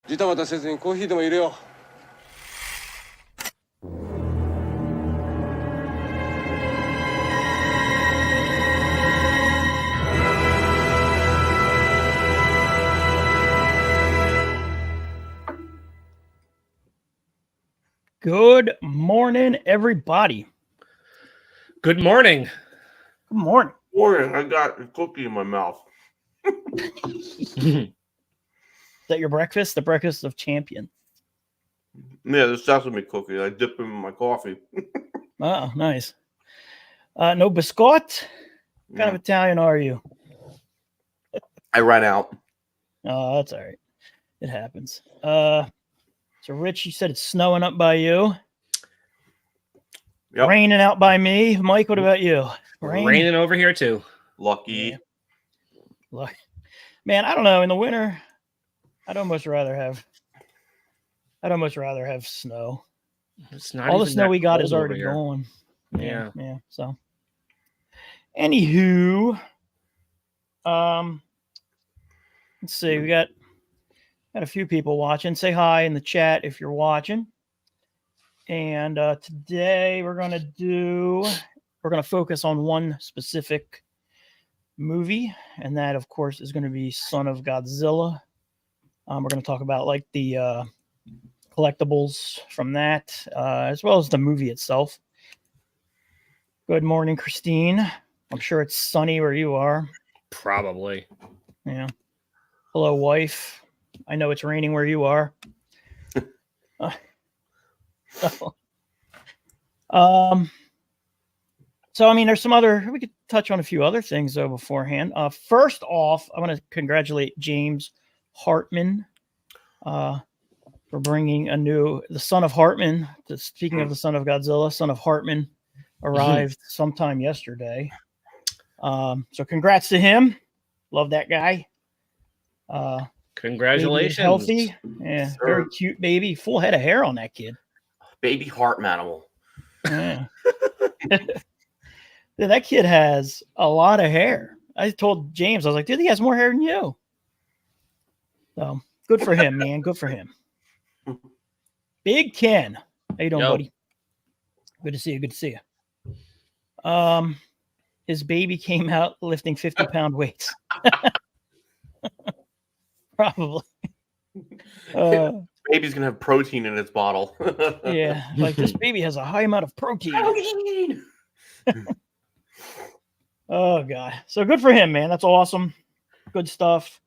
ジタバタせずにコーヒーでも入れよう。Good morning, everybody. Good morning. Good morning. Morning, I got a cookie in my mouth. Is that your breakfast? The breakfast of champion. Yeah, the sesame cookie. I dip them in my coffee. Oh, nice. No biscuit? What kind of Italian are you? I ran out. Oh, that's all right. It happens. So Rich, you said it's snowing up by you. Yep. Raining out by me. Mike, what about you? Raining over here too. Lucky. Yeah. Look, man, I don't know. In the winter, I'd almost rather have snow. It's not All the even snow that we got cold is over already here. gone. Yeah. So, anywho, let's see. We got a few people watching. Say hi in the chat if you're watching. And today we're gonna focus on one specific movie, and that, of course, is going to be Son of Godzilla. We're going to talk about like the collectibles from that, as well as the movie itself. Good morning, Christine. I'm sure it's sunny where you are. Probably. Yeah. Hello, wife. I know it's raining where you are. So, I mean, there's we could touch on a few other things, though, beforehand. First off, I want to congratulate James Hartman for bringing the Son of Hartman. Speaking of the Son of Godzilla, Son of Hartman arrived sometime yesterday. So congrats to him. Love that guy. Congratulations. Healthy. Yeah, Sir. very cute baby. Full head of hair on that kid. Baby heart manimal. Yeah. Dude, that kid has a lot of hair. I told James, I was like, dude, he has more hair than you. So good for him, man. Good for him. Big Ken. How you doing, buddy? Good to see you. Good to see you. His baby came out lifting 50-pound weights. Probably. Baby's gonna have protein in its bottle. Yeah, like this baby has a high amount of protein. Oh god. So good for him, man. That's awesome. Good stuff.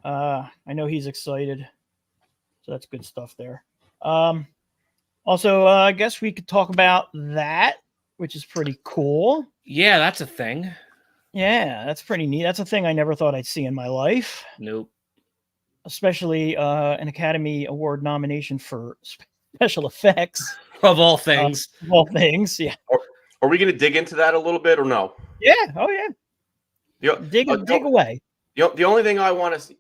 I know he's excited. So that's good stuff there. Also, I guess we could talk about that, which is pretty cool. Yeah, that's a thing. Yeah, that's pretty neat. That's a thing I never thought I'd see in my life. Nope. Especially an Academy Award nomination for special effects. Of all things. Of all things, yeah. Are we gonna dig into that a little bit or no? Yeah. Oh, yeah. Dig away. The only thing I want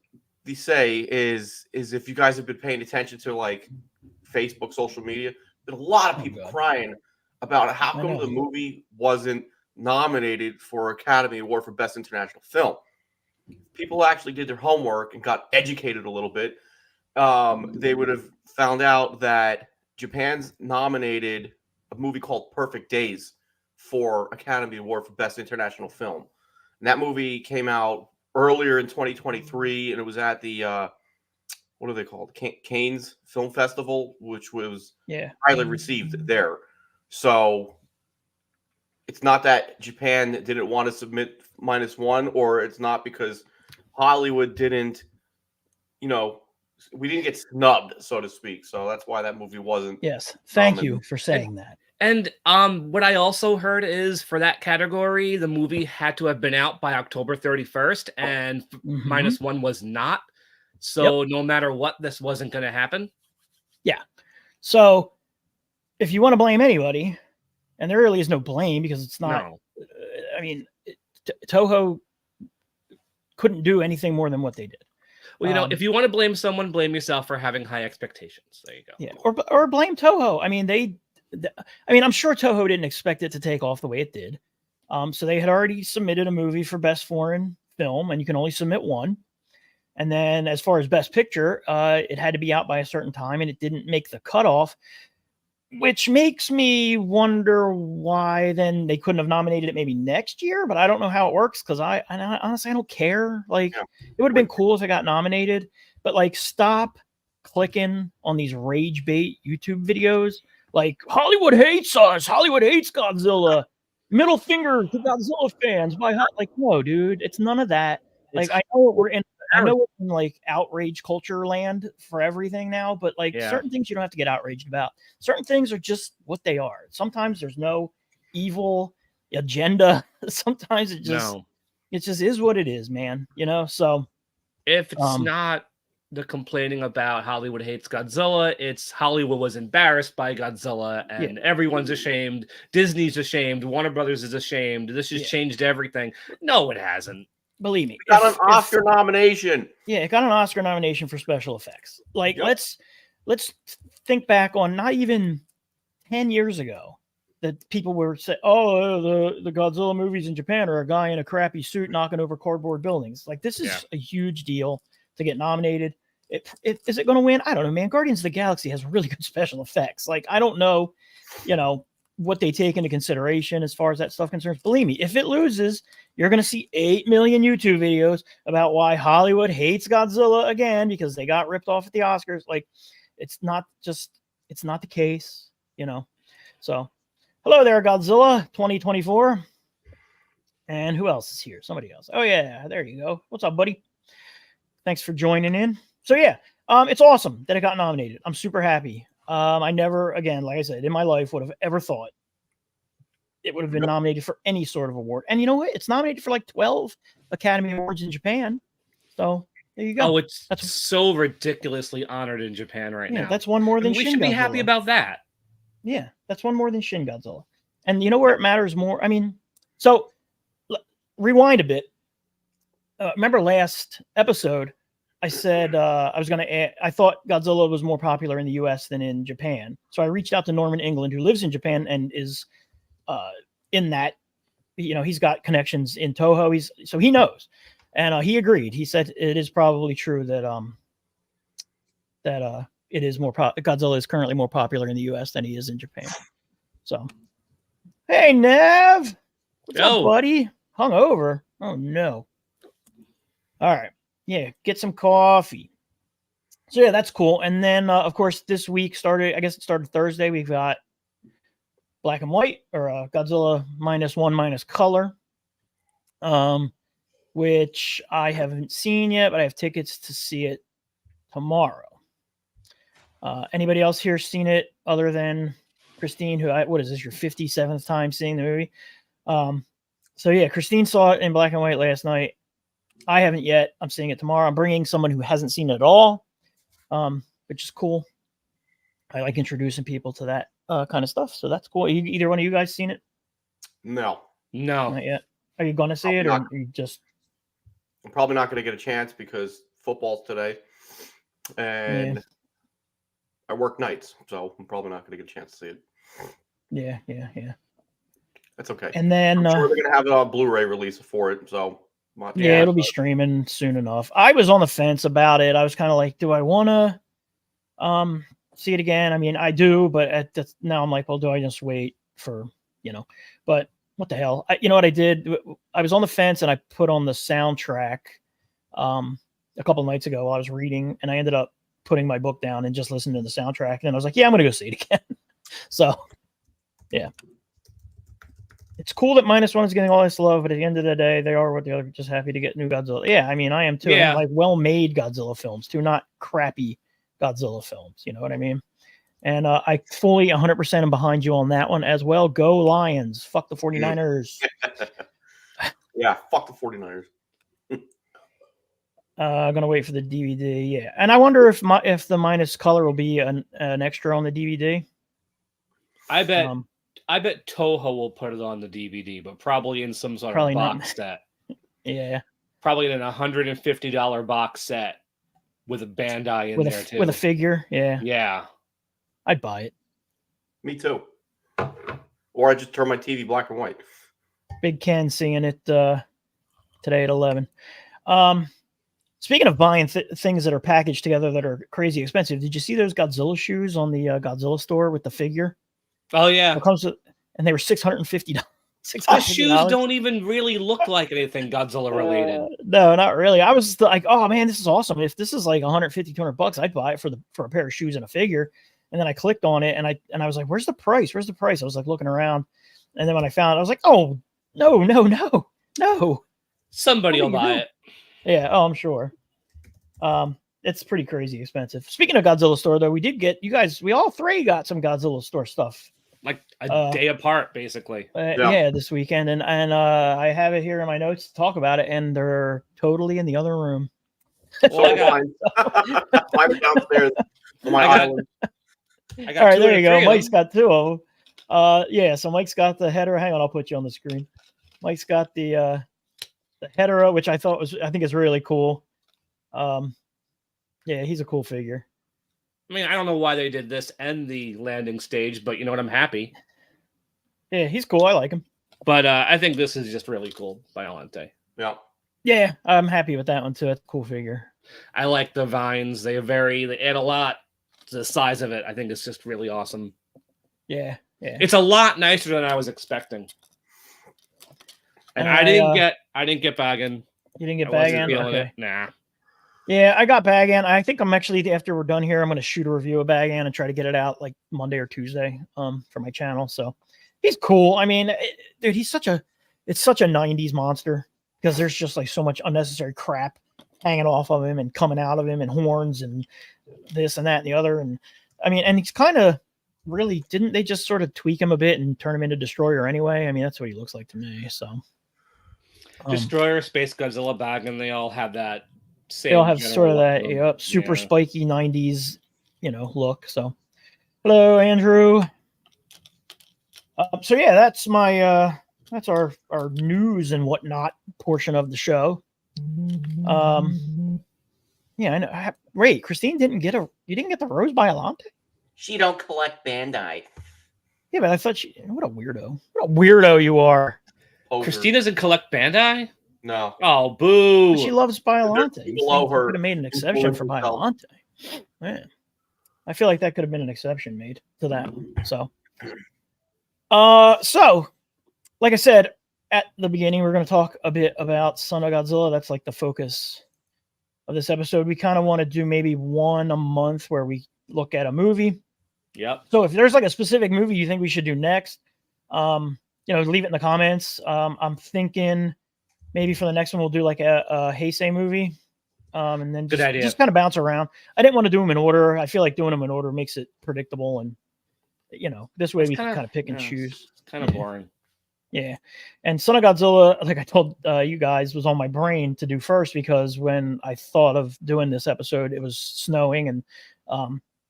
to say is if you guys have been paying attention to like Facebook, social media, there's a lot of people crying about how come the movie wasn't nominated for Academy Award for Best International Film. People actually did their homework and got educated a little bit. They would have found out that Japan's nominated a movie called Perfect Days for Academy Award for Best International Film. And that movie came out earlier in 2023, and it was at the what are they called? Cannes Film Festival, which was highly received there. So it's not that Japan didn't want to submit -1, or it's not because Hollywood didn't, we didn't get snubbed, so to speak. So that's why that movie wasn't. Yes. Thank you for saying that. And what I also heard is for that category, the movie had to have been out by October 31st, and -1 was not. So no matter what, this wasn't going to happen. Yeah. So if you want to blame anybody, and there really is no blame because it's not. No. I mean, Toho couldn't do anything more than what they did. Well, if you want to blame someone, blame yourself for having high expectations. There you go. Yeah, or blame Toho. I mean, I'm sure Toho didn't expect it to take off the way it did. So they had already submitted a movie for Best Foreign Film, and you can only submit one. And then as far as Best Picture, it had to be out by a certain time, and it didn't make the cutoff, which makes me wonder why then they couldn't have nominated it maybe next year. But I don't know how it works because I honestly I don't care. Like it would have been cool if it got nominated, but like stop clicking on these rage bait YouTube videos. Like Hollywood hates us. Hollywood hates Godzilla. Middle finger to Godzilla fans. Like no, dude, it's none of that. Like I know we're in like outrage culture land for everything now, but like certain things you don't have to get outraged about. Certain things are just what they are. Sometimes there's no evil agenda. Sometimes it just is what it is, man. You know, so if it's not the complaining about Hollywood hates Godzilla, it's Hollywood was embarrassed by Godzilla and everyone's ashamed. Disney's ashamed. Warner Brothers is ashamed. This has changed everything. No, it hasn't. Believe me, it got an Oscar nomination. Yeah, it got an Oscar nomination for special effects. Like, let's think back on not even 10 years ago that people were saying, "Oh, the Godzilla movies in Japan are a guy in a crappy suit knocking over cardboard buildings." Like, this is a huge deal to get nominated. Is it going to win? I don't know, man. Guardians of the Galaxy has really good special effects. Like, I don't know, what they take into consideration as far as that stuff concerns. Believe me, if it loses, you're going to see 8 million YouTube videos about why Hollywood hates Godzilla again because they got ripped off at the Oscars. Like, it's not the case, So, hello there, Godzilla 2024. And who else is here? Somebody else. Oh, yeah, there you go. What's up, buddy? Thanks for joining in. So, yeah, it's awesome that it got nominated. I'm super happy. I never, again, like I said, in my life would have ever thought it would have been nominated for any sort of award. And you know what? It's nominated for like 12 Academy Awards in Japan. So there you go. Oh, that's so ridiculously honored in Japan right now. That's one more than we Shin should be Godzilla. happy about that. Yeah, that's one more than Shin Godzilla. And you know where it matters more? I mean, so rewind a bit. Remember last episode, I said I thought Godzilla was more popular in the U.S. than in Japan. So I reached out to Norman England, who lives in Japan and is in that, he's got connections in Toho. So he knows, and he agreed. He said it is probably true that it is Godzilla is currently more popular in the U.S. than he is in Japan. So, hey Nev, what's up, buddy? Hungover? Oh no. All right. Yeah, get some coffee. So yeah, that's cool. And then of course this week started Thursday. We've got Black and White, or Godzilla -1 color, which I haven't seen yet, but I have tickets to see it tomorrow. Anybody else here seen it other than Christine, what is this, your 57th time seeing the movie? So yeah, Christine saw it in Black and White last night. I haven't yet. I'm seeing it tomorrow. I'm bringing someone who hasn't seen it at all, which is cool. I like introducing people to that kind of stuff. So that's cool. Either one of you guys seen it? No. Not yet. Are you going to see it, or are you just? I'm probably not going to get a chance because football's today, and I work nights, so I'm probably not going to get a chance to see it. Yeah. That's okay. And then I'm sure they're going to have a Blu-ray release for it, so. It'll be streaming soon enough. I was on the fence about it. I was kind of like, do I want to see it again? I mean, I do, but now I'm like, well, do I just wait for, but what the hell? You know what I did? I was on the fence and I put on the soundtrack a couple of nights ago while I was reading, and I ended up putting my book down and just listening to the soundtrack. And I was like, yeah, I'm going to go see it again. So, yeah. It's cool that -1 is getting all this love, but at the end of the day, they are what they are. Just happy to get new Godzilla. Yeah, I mean, I am too. Yeah. I like well-made Godzilla films too, not crappy Godzilla films. You know what I mean? And I fully 100% am behind you on that one as well. Go Lions! Fuck the 49ers. Yeah, fuck the 49ers. I'm gonna wait for the DVD. Yeah, and I wonder if the minus color will be an extra on the DVD. I bet Toho will put it on the DVD, but probably in some sort of box set. Yeah. Probably in a $150 box set with a Bandai in there too. With a figure. Yeah. Yeah. I'd buy it. Me too. Or I just turn my TV black and white. Big Ken seeing it today at 11. Speaking of buying things that are packaged together that are crazy expensive, did you see those Godzilla shoes on the Godzilla store with the figure? Oh yeah. It comes with, and they were $650. The shoes don't even really look like anything Godzilla related. No, not really. I was like, oh man, this is awesome. If this is like 150, 200 bucks, I'd buy it for a pair of shoes and a figure. And then I clicked on it and I was like, where's the price? Where's the price? I was like looking around. And then when I found it, I was like, oh, no. Somebody will buy it. Yeah. Oh, I'm sure. It's pretty crazy expensive. Speaking of Godzilla store though, we all three got some Godzilla store stuff. Like a day apart, basically. Yeah, this weekend, and I have it here in my notes to talk about it, and they're totally in the other room. Well, I'm downstairs on my island. All right, there you go. Mike's got two of them. Yeah, so Mike's got the Hedorah. Hang on, I'll put you on the screen. Mike's got the Hedorah, which I think is really cool. Yeah, he's a cool figure. I mean, I don't know why they did this and the landing stage, but you know what? I'm happy. Yeah, he's cool. I like him. But I think this is just really cool by Alente. Yeah. Yeah, I'm happy with that one too. It's a cool figure. I like the vines. They add a lot to the size of it. I think it's just really awesome. Yeah. It's a lot nicer than I was expecting. And I didn't get Bagan. You didn't get Bagan? Okay. Nah. Yeah, I got Bagan. I think I'm actually, after we're done here, I'm going to shoot a review of Bagan and try to get it out like Monday or Tuesday for my channel. So he's cool. I mean, dude, it's such a 90s monster because there's just like so much unnecessary crap hanging off of him and coming out of him and horns and this and that and the other. And I mean, and he's kind of really, didn't they just sort of tweak him a bit and turn him into Destroyer anyway? I mean, that's what he looks like to me. So Destroyer, Space Godzilla, Bagan, they all have that. They all have sort of that super spiky 90s, look. So, hello, Andrew. So yeah, that's my that's our news and whatnot portion of the show. Yeah, I know. Wait, Christine you didn't get the Rose by Alante? She don't collect Bandai. Yeah, but I thought what a weirdo. What a weirdo you are. Christine doesn't collect Bandai? No. Oh, boo. But she loves Biollante. Below her. Could have made an exception for Biollante. Man. I feel like that could have been an exception made to that one. So, like I said at the beginning, we're going to talk a bit about Son of Godzilla. That's like the focus of this episode. We kind of want to do maybe one a month where we look at a movie. Yep. So if there's like a specific movie you think we should do next, leave it in the comments. I'm thinking maybe for the next one, we'll do like a Heisei movie. And then just kind of bounce around. I didn't want to do them in order. I feel like doing them in order makes it predictable. And, this way we can kind of pick and choose. It's kind of boring. Yeah. And Son of Godzilla, like I told you guys, was on my brain to do first because when I thought of doing this episode, it was snowing. And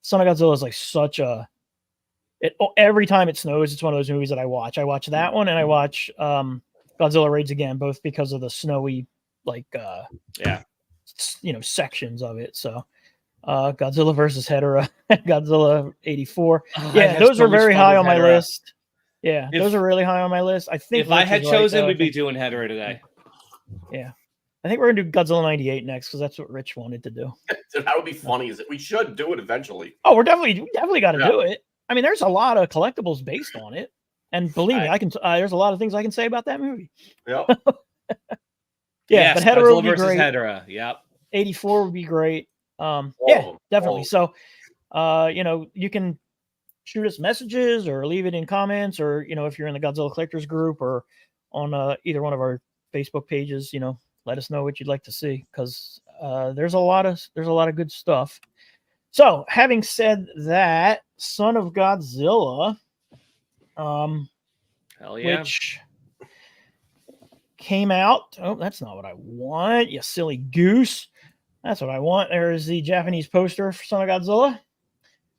Son of Godzilla is like such a... every time it snows, it's one of those movies that I watch. I watch that one and I watch... Godzilla Raids Again, both because of the snowy, sections of it. So, Godzilla versus Hedorah, Godzilla 84. Yeah, those are very high on my list. Yeah, those are really high on my list. I think if I had chosen, we'd be doing Hedorah today. Yeah, I think we're gonna do Godzilla 98 next because that's what Rich wanted to do. That would be funny. We should do it eventually. Oh, we definitely got to do it. I mean, there's a lot of collectibles based on it. And believe me, I can. There's a lot of things I can say about that movie. Yep. But Hedorah would be versus great. Hedorah. Yep. 84 would be great. Definitely. So, you can shoot us messages or leave it in comments, or if you're in the Godzilla Collectors group or on either one of our Facebook pages, let us know what you'd like to see because there's a lot of good stuff. So, having said that, Son of Godzilla. Hell yeah. Which came out. Oh, that's not what I want, you silly goose. That's what I want. There's the Japanese poster for Son of Godzilla,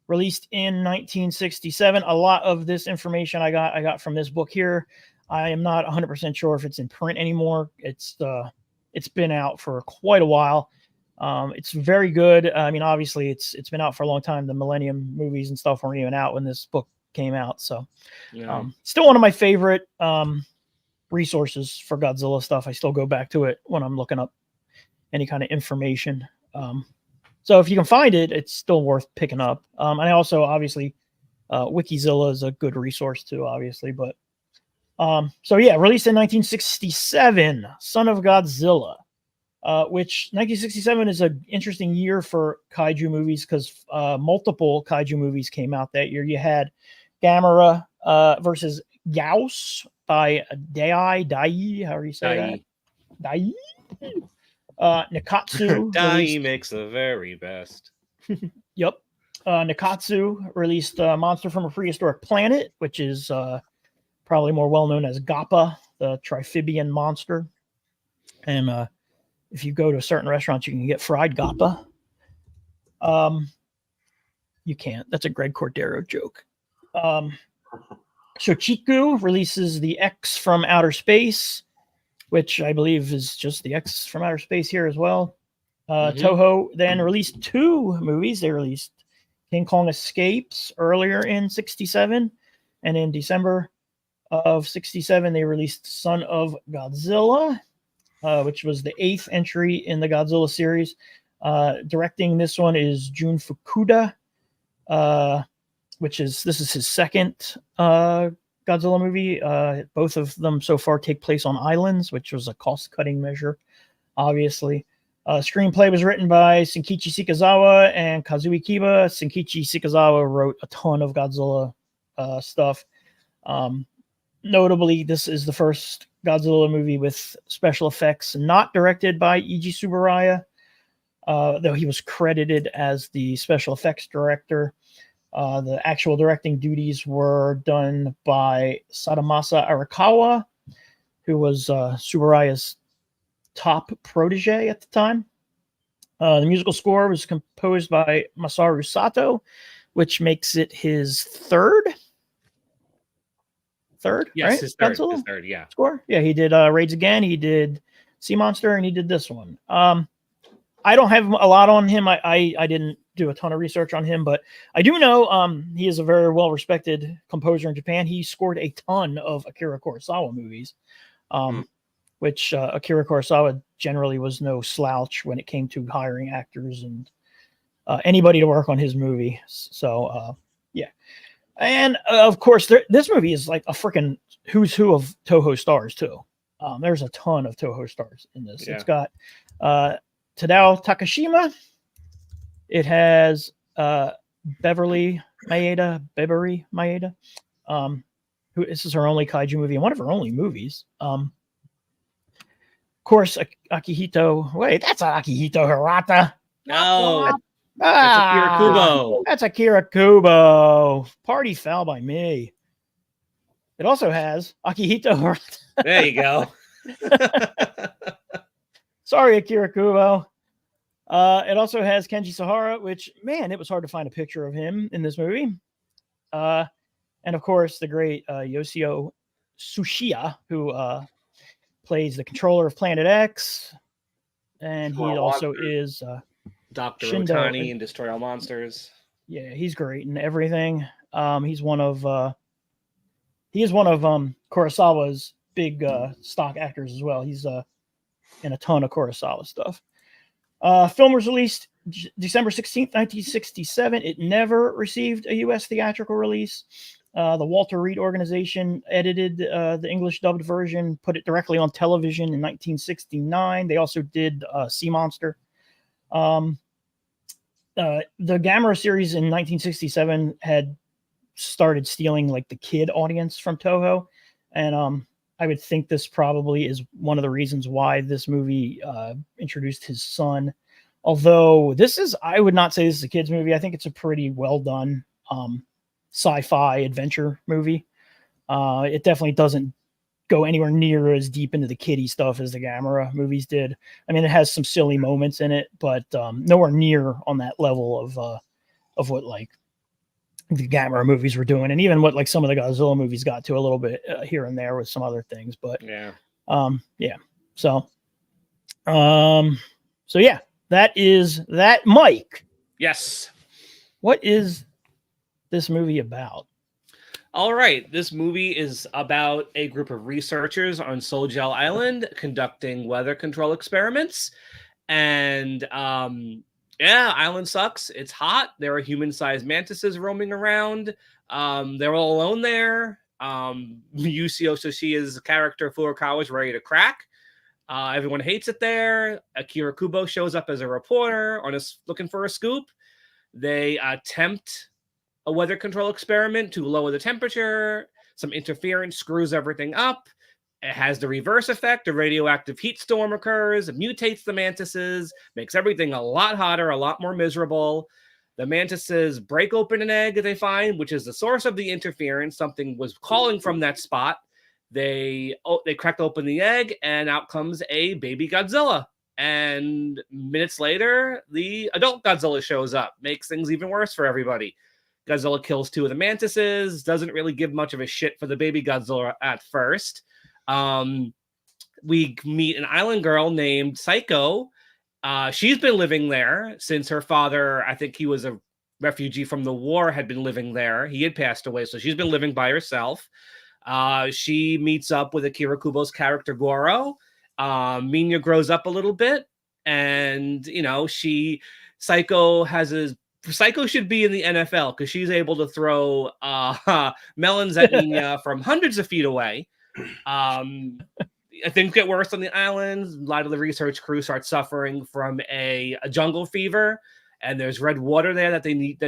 released in 1967. A lot of this information I got from this book here. I am not 100% sure if it's in print anymore. It's been out for quite a while. It's very good. I mean, obviously, it's been out for a long time. The Millennium movies and stuff weren't even out when this book came out. So still one of my favorite resources for Godzilla stuff. I still go back to it when I'm looking up any kind of information. So if you can find it, it's still worth picking up. And I also obviously Wikizilla is a good resource too, obviously. But so yeah, released in 1967, Son of Godzilla. Which 1967 is an interesting year for kaiju movies because multiple kaiju movies came out that year. You had Gamera versus Gauss by Dai, however you say that. Dai. Nikatsu. Dai makes the very best. Yep. Nikatsu released Monster from a Prehistoric Planet, which is probably more well known as Gappa, the Triphibian monster. And if you go to certain restaurants, you can get fried Gappa. You can't. That's a Greg Cordero joke. Shochiku releases the X from Outer Space, which I believe is just the X from Outer Space here as well. Toho then released 2 movies. They released King Kong Escapes earlier in 67, and in December of 67, they released Son of Godzilla, which was the 8th entry in the Godzilla series. Directing this one is Jun Fukuda, this is his second Godzilla movie. Both of them so far take place on islands, which was a cost-cutting measure, obviously. Screenplay was written by Senkichi Shikazawa and Kazui Kiba. Senkichi Shikazawa wrote a ton of Godzilla stuff. Notably, this is the first Godzilla movie with special effects not directed by Eiji Tsuburaya, though he was credited as the special effects director. The actual directing duties were done by Sadamasa Arakawa, who was Tsuburaya's top protege at the time. The musical score was composed by Masaru Sato, which makes it his third, yes, right? his third, Godzilla yeah. Score. Yeah, he did Raids Again, he did Sea Monster, and he did this one. I don't have a lot on him. I didn't do a ton of research on him, but I do know he is a very well-respected composer in Japan. He scored a ton of Akira Kurosawa movies, which Akira Kurosawa generally was no slouch when it came to hiring actors and anybody to work on his movie. So, yeah. And, of course, this movie is like a freaking who's who of Toho stars, too. There's a ton of Toho stars in this. Yeah. It's got Tadao Takashima. It has Beverly Maeda, who this is her only kaiju movie and one of her only movies. Of course, Akihito. Wait, that's Akihito Hirata. No, that's Akira Kubo. That's Akira Kubo. Party foul by me. It also has Akihito Hirata. There you go. Sorry, Akira Kubo. It also has Kenji Sahara, which, man, it was hard to find a picture of him in this movie. And, of course, the great Yoshio Tsuchiya, who plays the controller of Planet X. And he also is Dr. Shindo. Otani in Destroy All Monsters. Yeah, he's great in everything. He's one of Kurosawa's big stock actors as well. He's in a ton of Kurosawa stuff. Film was released December 16th, 1967. It never received a U.S. theatrical release. The Walter Reed organization edited the English dubbed version, put it directly on television in 1969. They also did Sea Monster. The Gamera series in 1967 had started stealing like the kid audience from Toho. And I would think this probably is one of the reasons why this movie introduced his son. Although I would not say this is a kid's movie. I think it's a pretty well done sci-fi adventure movie. It definitely doesn't go anywhere near as deep into the kiddie stuff as the Gamera movies did. I mean, it has some silly moments in it, but nowhere near on that level of what like the Gamera movies were doing, and even what like some of the Godzilla movies got to a little bit here and there with some other things. But yeah. So yeah, that is that. Mike. Yes. What is this movie about? All right. This movie is about a group of researchers on Sojal Island conducting weather control experiments. And yeah, island sucks. It's hot. There are human-sized mantises roaming around. They're all alone there. Yusio Soshia's character Furukawa is ready to crack. Everyone hates it there. Akira Kubo shows up as a reporter looking for a scoop. They attempt a weather control experiment to lower the temperature. Some interference screws everything up. It has the reverse effect. A radioactive heat storm occurs. It mutates the mantises, makes everything a lot hotter, a lot more miserable. The mantises break open an egg they find, which is the source of the interference. Something was calling from that spot. They crack open the egg, and out comes a baby Godzilla. And minutes later, the adult Godzilla shows up, makes things even worse for everybody. Godzilla kills 2 of the mantises, doesn't really give much of a shit for the baby Godzilla at first. We meet an island girl named Psycho. She's been living there since her father, I think he was a refugee from the war, had been living there. He had passed away, so she's been living by herself. She meets up with Akira Kubo's character Goro. Minya grows up a little bit, and Psycho should be in the NFL because she's able to throw melons at Minya from hundreds of feet away. Things get worse on the islands. A lot of the research crew starts suffering from a jungle fever, and there's red water there that they need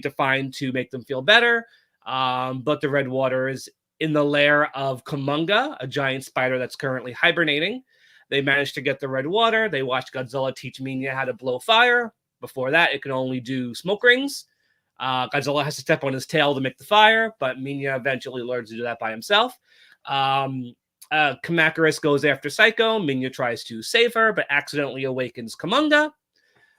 to find to make them feel better. But the red water is in the lair of Kumonga, a giant spider that's currently hibernating. They manage to get the red water. They watch Godzilla teach Minya how to blow fire. Before that, it can only do smoke rings. Godzilla has to step on his tail to make the fire, but Minya eventually learns to do that by himself. Kamakuris goes after Psycho. Minya tries to save her, but accidentally awakens Kumonga.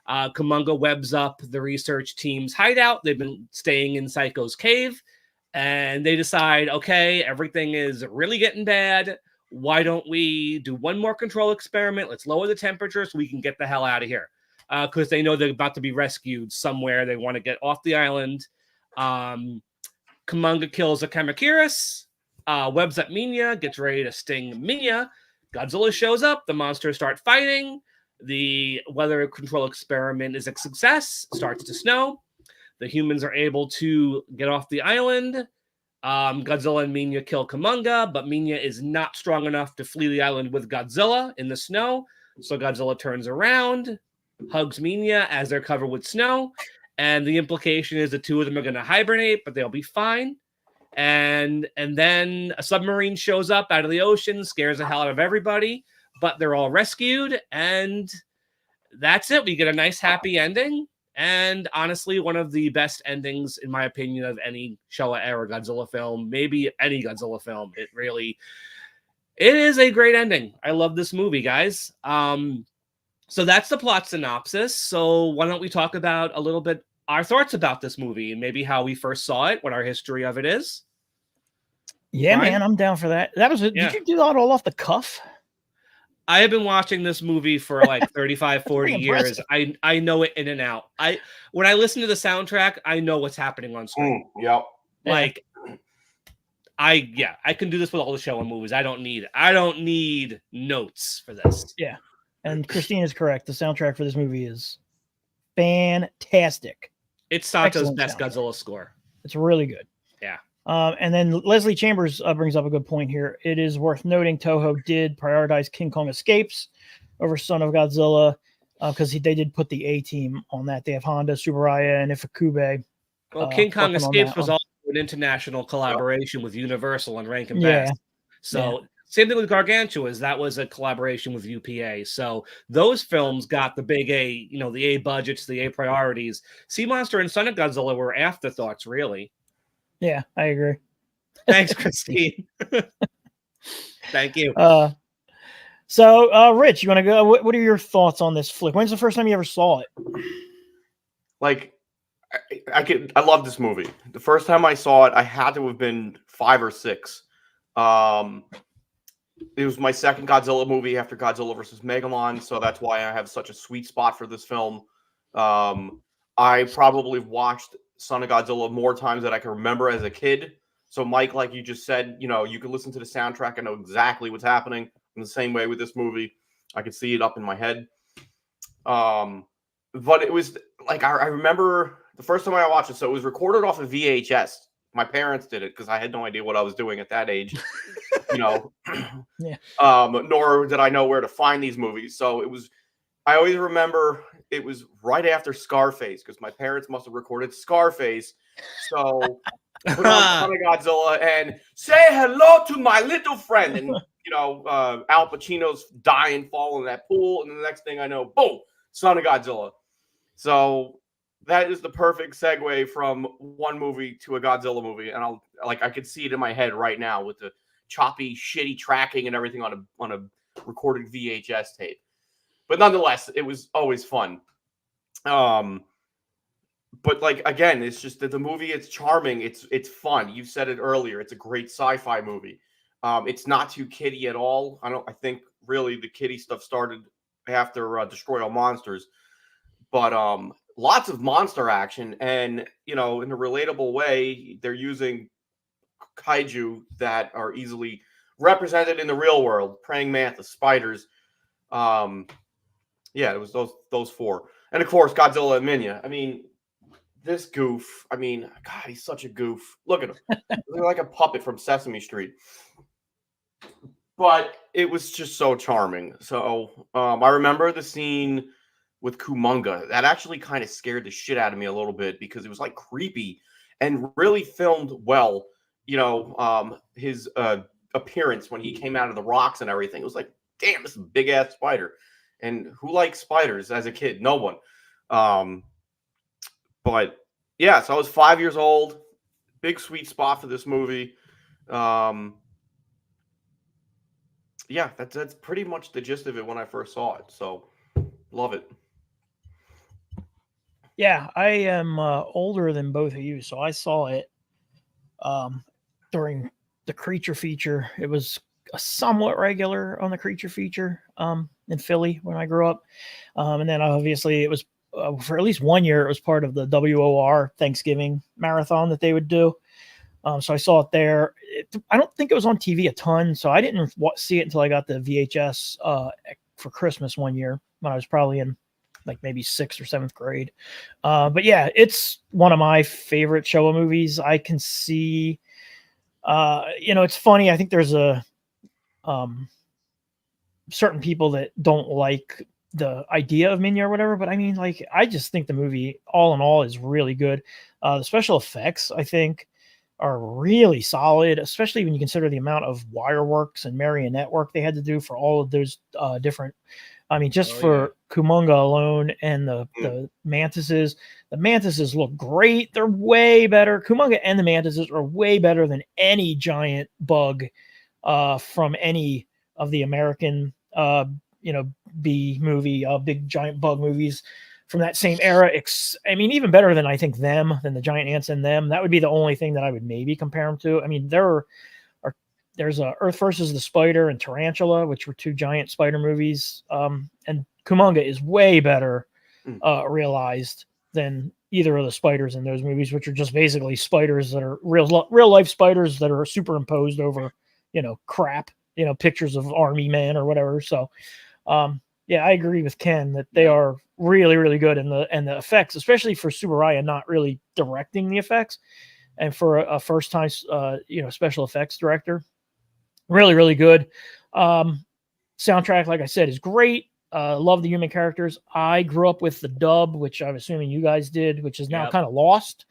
Kumonga webs up the research team's hideout. They've been staying in Psycho's cave, and they decide, okay, everything is really getting bad. Why don't we do one more control experiment? Let's lower the temperature so we can get the hell out of here. Because they know they're about to be rescued somewhere. They want to get off the island. Kumonga kills a Kamakuris. Webs up Minya, gets ready to sting Minya. Godzilla shows up. The monsters start fighting. The weather control experiment is a success. Starts to snow. The humans are able to get off the island. Godzilla and Minya kill Kumonga, but Minya is not strong enough to flee the island with Godzilla in the snow. So Godzilla turns around, hugs Minya as they're covered with snow. And the implication is the 2 of them are going to hibernate, but they'll be fine. And then a submarine shows up out of the ocean, scares the hell out of everybody, but they're all rescued, and that's it. We get a nice happy ending, and honestly, one of the best endings, in my opinion, of any Showa-era Godzilla film, maybe any Godzilla film. It is a great ending. I love this movie, guys. So that's the plot synopsis. So why don't we talk about a little bit our thoughts about this movie and maybe how we first saw it, what our history of it is. Yeah, Brian? Man, I'm down for that. Did you do that all off the cuff? I have been watching this movie for like 35, 40 years. I know it in and out. When I listen to the soundtrack, I know what's happening on screen. Yep. Like, I can do this with all the Showa movies. I don't need notes for this. Yeah. And Christine is correct. The soundtrack for this movie is fantastic. It's Sato's best Godzilla score. It's really good. Yeah. And then Leslie Chambers brings up a good point here. It is worth noting Toho did prioritize King Kong Escapes over Son of Godzilla because they did put the A team on that. They have Honda, Tsuburaya, and Ifukube. Well, King Kong Escapes was also an international collaboration with Universal and Rankin Bass. So same thing with Gargantuas. That was a collaboration with UPA. So those films got the big A, the A budgets, the A priorities. Sea Monster and Son of Godzilla were afterthoughts, really. Yeah, I agree. Thanks, Christine. Thank you. So, Rich, you want to go? What are your thoughts on this flick? When's the first time you ever saw it? Like, I love this movie. The first time I saw it, I had to have been 5 or 6. It was my second Godzilla movie after Godzilla vs. Megalon, so that's why I have such a sweet spot for this film. I probably watched Son of Godzilla more times than I can remember as a kid. So, Mike, like you just said, you can listen to the soundtrack and know exactly what's happening. In the same way with this movie, I could see it up in my head. But it was like I remember the first time I watched it. So it was recorded off of VHS. My parents did it because I had no idea what I was doing at that age, you know. Yeah. Nor did I know where to find these movies. So it was. I always remember it was right after Scarface because my parents must have recorded Scarface. So put on Son of Godzilla and say hello to my little friend. And, Al Pacino's dying, falling in that pool. And the next thing I know, boom, Son of Godzilla. So that is the perfect segue from one movie to a Godzilla movie. And I could see it in my head right now with the choppy, shitty tracking and everything on a recorded VHS tape. But nonetheless, it was always fun. But like again, it's just that the movie, it's charming, it's fun. You said it earlier, it's a great sci-fi movie. It's not too kiddie at all. I think really the kiddie stuff started after Destroy All Monsters. But lots of monster action, and in a relatable way, they're using kaiju that are easily represented in the real world: praying mantis, spiders. Yeah, it was those four, and of course Godzilla and Minya. I mean, this goof. I mean, God, he's such a goof. Look at him. He's like a puppet from Sesame Street. But it was just so charming. So I remember the scene with Kumonga. That actually kind of scared the shit out of me a little bit because it was like creepy and really filmed well. His appearance when he came out of the rocks and everything. It was like, damn, this is a big ass spider. And who likes spiders as a kid? No one. But yeah, so I was 5 years old. Big sweet spot for this movie. Yeah, that's pretty much the gist of it when I first saw it. So love it. Yeah, I am older than both of you, so I saw it during the Creature feature. It was a somewhat regular on the Creature feature in Philly when I grew up. And then obviously it was for at least 1 year, it was part of the WOR Thanksgiving marathon that they would do. So I saw it there. I don't think it was on TV a ton, so I didn't see it until I got the VHS for Christmas 1 year when I was probably in like maybe 6th or 7th grade. But yeah, it's one of my favorite Showa movies. I can see, it's funny. I think there's certain people that don't like the idea of Minya or whatever, but I mean, like, I just think the movie all in all is really good. The special effects, I think, are really solid, especially when you consider the amount of wire works and marionette work they had to do for all of those different. I mean, just for Kumonga alone and the mantises. The mantises look great. They're way better. Kumonga and the mantises are way better than any giant bug from any of the American B movie, big giant bug movies from that same era. I mean, even better than I think than the giant ants and them. That would be the only thing that I would maybe compare them to. I mean, there's Earth versus the Spider and Tarantula, which were two giant spider movies. And Kumonga is way better realized than either of the spiders in those movies, which are just basically spiders that are real life spiders that are superimposed over, crap, pictures of army men or whatever. So, yeah, I agree with Ken that they are really, really good. And the effects, especially for Tsuburaya not really directing the effects, and for a first time, special effects director, really, really good. Soundtrack, like I said, is great. Love the human characters. I grew up with the dub, which I'm assuming you guys did, which is now kind of lost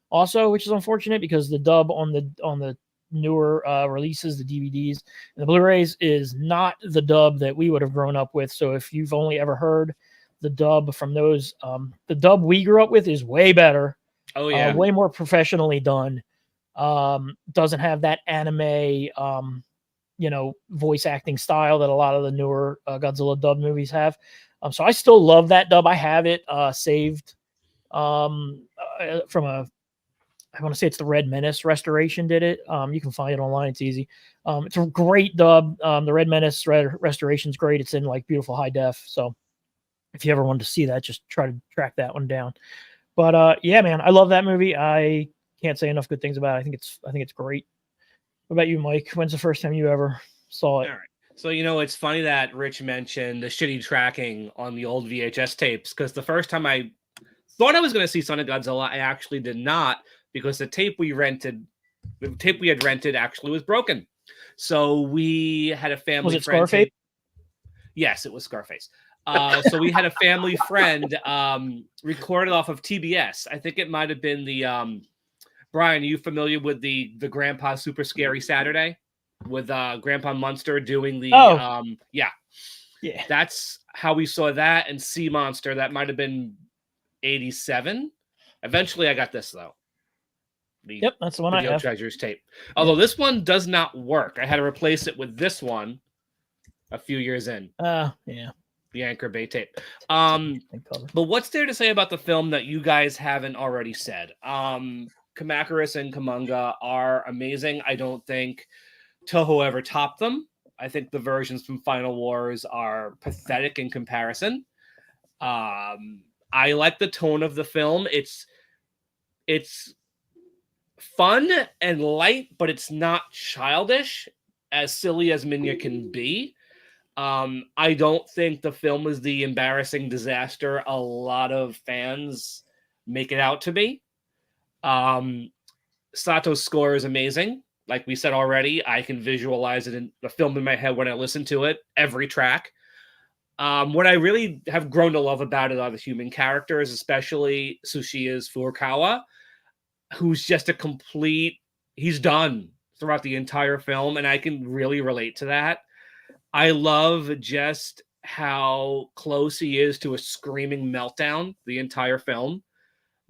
also, which is unfortunate because the dub on the newer releases, the DVDs and the Blu-rays, is not the dub that we would have grown up with. So if you've only ever heard the dub from those, the dub we grew up with is way better. Oh yeah. Way more professionally done. Doesn't have that anime voice acting style that a lot of the newer Godzilla dub movies have. So I still love that dub. I have it saved from I want to say it's the Red Menace restoration did it. You can find it online. It's easy. It's a great dub. The Red Menace restoration is great. It's in like beautiful high def. So if you ever wanted to see that, just try to track that one down. But yeah, man, I love that movie. I can't say enough good things about it. I think it's great. What about you, Mike? When's the first time you ever saw it? All right. So, it's funny that Rich mentioned the shitty tracking on the old VHS tapes, because the first time I thought I was going to see Son of Godzilla, I actually did not, because the tape we had rented actually was broken. So we had a family Was it friend. Scarface? Yes, it was Scarface. So we had a family friend recorded off of TBS. I think it might have been the Brian, are you familiar with the Grandpa Super Scary Saturday with Grandpa Munster doing the yeah. That's how we saw that, and Sea Monster. That might have been 87. Eventually I got this though. Yep, that's the one I have. Treasures tape. Although this one does not work. I had to replace it with this one a few years in. Yeah. The Anchor Bay tape. But what's there to say about the film that you guys haven't already said? Kamakuris and Kamunga are amazing. I don't think Toho ever topped them. I think the versions from Final Wars are pathetic in comparison. I like the tone of the film. It's fun and light, but it's not childish, as silly as Minya can be. I don't think the film is the embarrassing disaster a lot of fans make it out to be. Sato's score is amazing. Like we said already, I can visualize it in the film in my head when I listen to it, every track. What I really have grown to love about it are the human characters, especially Sushiya's Furukawa, who's just he's done throughout the entire film, and I can really relate to that. I love just how close he is to a screaming meltdown the entire film.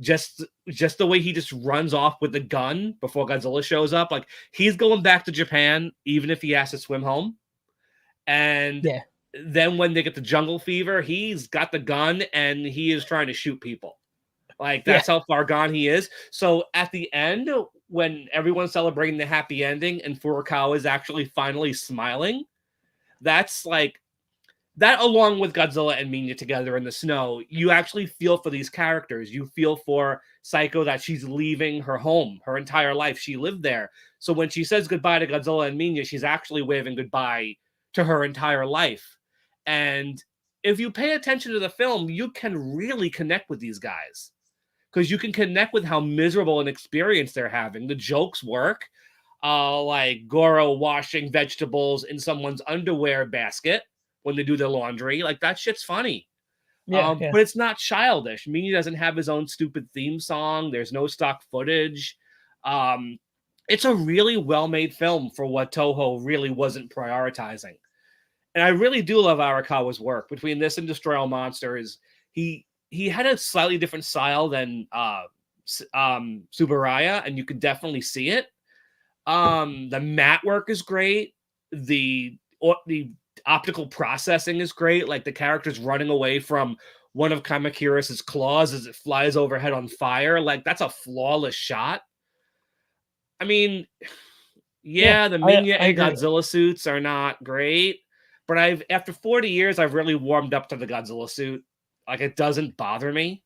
Just the way he just runs off with the gun before Godzilla shows up. Like, he's going back to Japan, even if he has to swim home. And then when they get the jungle fever, he's got the gun and he is trying to shoot people. Like, that's how far gone he is. So at the end, when everyone's celebrating the happy ending and Furukawa is actually finally smiling, that's like, that along with Godzilla and Minya together in the snow, you actually feel for these characters. You feel for Psycho that she's leaving her home, her entire life. She lived there. So when she says goodbye to Godzilla and Minya, she's actually waving goodbye to her entire life. And if you pay attention to the film, you can really connect with these guys, because you can connect with how miserable an experience they're having. The jokes work, like Goro washing vegetables in someone's underwear basket when they do their laundry. Like, that shit's funny. But it's not childish. Minya doesn't have his own stupid theme song. There's no stock footage. It's a really well-made film for what Toho really wasn't prioritizing. And I really do love Arakawa's work. Between this and Destroy All Monsters, he had a slightly different style than Tsuburaya, and you could definitely see it. The matte work is great. The optical processing is great. Like, the character's running away from one of Kamakuris's claws as it flies overhead on fire. Like, that's a flawless shot. I mean, the Minya and Godzilla suits are not great, but after 40 years, I've really warmed up to the Godzilla suit. Like, it doesn't bother me.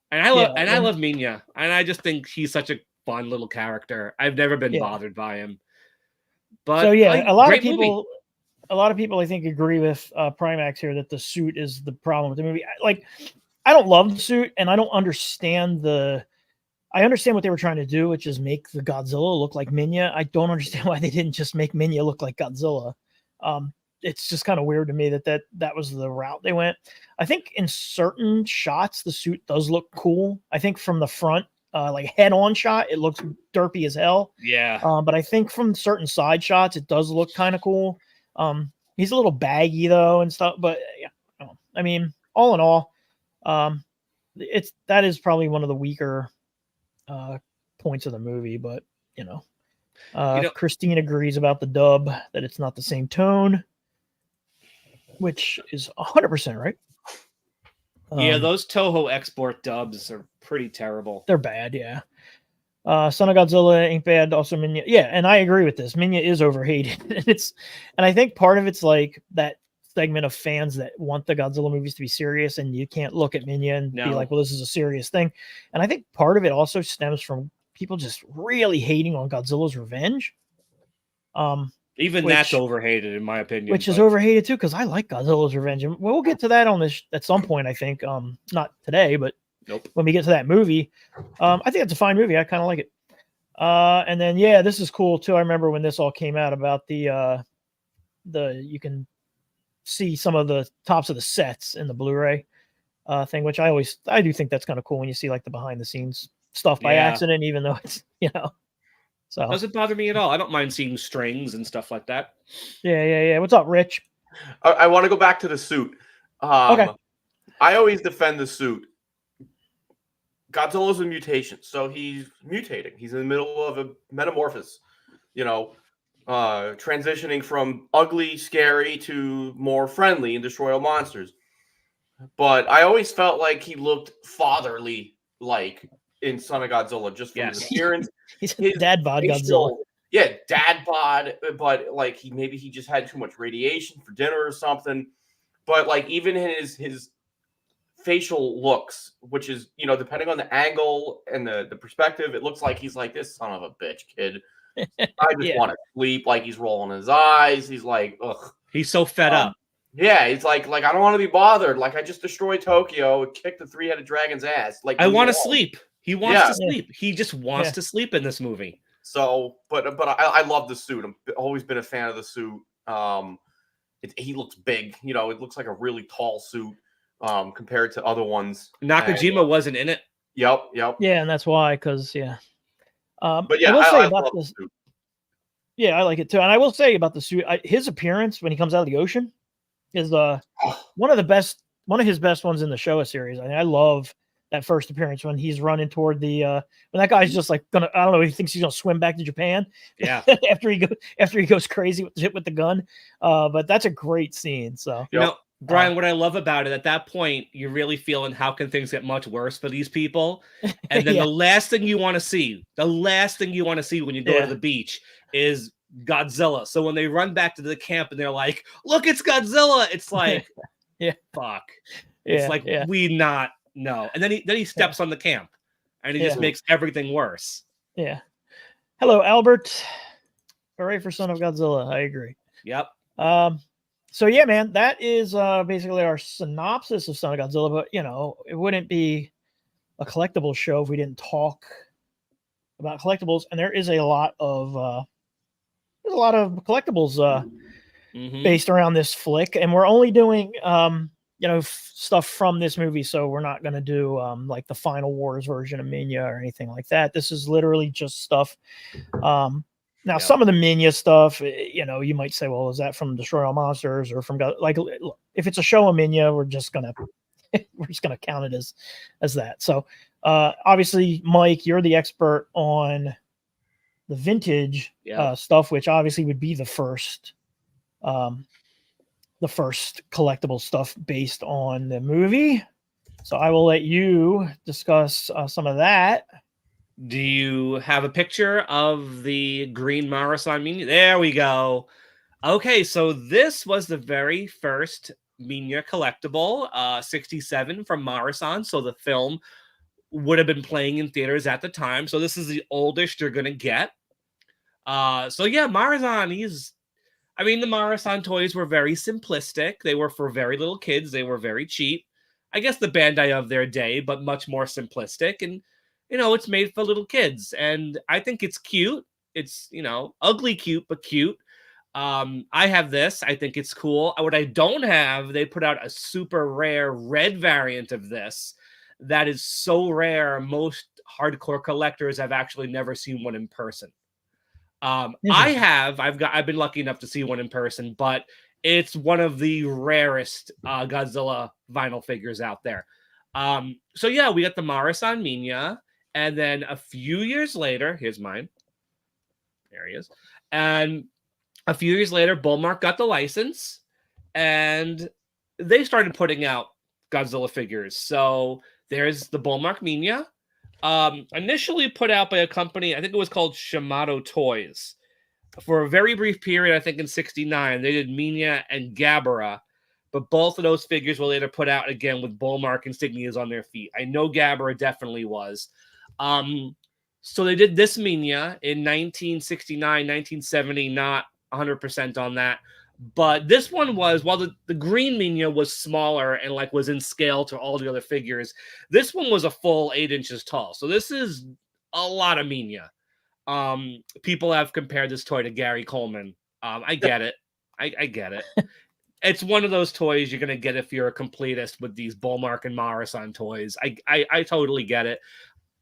And I love Minya, and I just think he's such a fun little character. I've never been bothered by him. But so a lot of people I think agree with Primax here that the suit is the problem with the movie. Like, I don't love the suit, and I don't understand I understand what they were trying to do, which is make the Godzilla look like Minya. I don't understand why they didn't just make Minya look like Godzilla. It's just kind of weird to me that was the route they went. I think in certain shots, the suit does look cool. I think from the front, like head-on shot, it looks derpy as hell. Yeah. But I think from certain side shots, it does look kind of cool. He's a little baggy though and stuff, but I mean, all in all, that is probably one of the weaker points of the movie, but Christine agrees about the dub, that it's not the same tone, which is 100% right. Those Toho export dubs are pretty terrible. They're bad, Son of Godzilla ain't bad. Also, Minya, and I agree with this. Minya is overhated, and I think part of it's like that segment of fans that want the Godzilla movies to be serious, and you can't look at Minya and be like, well, this is a serious thing. And I think part of it also stems from people just really hating on Godzilla's Revenge. Even that's overhated, in my opinion. Which is overhated too, because I like Godzilla's Revenge, and we'll get to that on this at some point. I think, not today, but when we get to that movie, I think it's a fine movie. I kind of like it. And then this is cool too. I remember when this all came out about the you can see some of the tops of the sets in the Blu-ray thing, which I do think that's kind of cool when you see like the behind the scenes stuff by accident, even though it's So doesn't bother me at all. I don't mind seeing strings and stuff like that. Yeah. What's up, Rich? I want to go back to the suit. Okay. I always defend the suit. Godzilla's a mutation, so he's mutating. He's in the middle of a metamorphosis. Transitioning from ugly, scary to more friendly and destroy all monsters. But I always felt like he looked fatherly, like in Son of Godzilla, just from his appearance. He's dad bod Godzilla. Yeah, dad bod, but like maybe he just had too much radiation for dinner or something. But like even in his facial looks, which is depending on the angle and the perspective, it looks like he's like, this son of a bitch kid. I just want to sleep. Like he's rolling his eyes. He's like, ugh. He's so fed up. Yeah, he's like I don't want to be bothered. Like I just destroyed Tokyo, kicked the 3-headed dragon's ass. Like I want to sleep. He wants to sleep. He just wants to sleep in this movie. So, but I love the suit. I've always been a fan of the suit. He looks big. It looks like a really tall suit compared to other ones. Nakajima wasn't in it. Yep. Yeah, and that's why, because but yeah, I will say I about the suit. Yeah, I like it too, and I will say about the suit, his appearance when he comes out of the ocean is one of his best ones in the Showa series. I love that first appearance when he's running toward the when that guy's just like I don't know, he thinks he's gonna swim back to Japan. Yeah. after he goes crazy with the gun. But that's a great scene. So Brian, what I love about it, at that point, you're really feeling how can things get much worse for these people. And then the last thing you want to see when you go to the beach is Godzilla. So when they run back to the camp and they're like, look, it's Godzilla. It's like, fuck. It's like, we not know. And then he steps on the camp and he just makes everything worse. Yeah. Hello, Albert. Hooray for Son of Godzilla. I agree. Yep. So yeah, man, that is basically our synopsis of Son of Godzilla. But it wouldn't be a collectibles show if we didn't talk about collectibles. And there is a lot of collectibles based around this flick, and we're only doing stuff from this movie. So we're not going to do like the Final Wars version of Minya or anything like that. This is literally just stuff. Now, some of the Minya stuff, you might say, well, is that from Destroy All Monsters or from like if it's a show of Minya, we're just gonna count it as that. So obviously, Mike, you're the expert on the vintage stuff, which obviously would be the first collectible stuff based on the movie. So I will let you discuss some of that. Do you have a picture of the green Marasan Minya? There we go. Okay, so this was the very first Minya collectible, 67 from Marasan. So the film would have been playing in theaters at the time. So this is the oldest you're going to get. So yeah, Marasan, the Marasan toys were very simplistic. They were for very little kids. They were very cheap. I guess the Bandai of their day, but much more simplistic. And it's made for little kids, and I think it's cute. It's, ugly cute, but cute. I have this. I think it's cool. What I don't have, they put out a super rare red variant of this that is so rare, most hardcore collectors have actually never seen one in person. I've been lucky enough to see one in person, but it's one of the rarest Godzilla vinyl figures out there. So yeah, we got the Marasan Minya. And then a few years later, here's mine. There he is. And a few years later, Bullmark got the license, and they started putting out Godzilla figures. So there's the Bullmark Minya, initially put out by a company, I think it was called Shimano Toys. For a very brief period, I think in '69, they did Minya and Gabara, but both of those figures were later put out again with Bullmark insignias on their feet. I know Gabara definitely was. So they did this Minya in 1969, 1970, not 100% on that. But this one was, while the green Minya was smaller and like was in scale to all the other figures, this one was a full 8 inches tall. So this is a lot of Minya. People have compared this toy to Gary Coleman. I get it. I get it. It's one of those toys you're gonna get if you're a completist with these Bullmark and Morrison toys. I totally get it.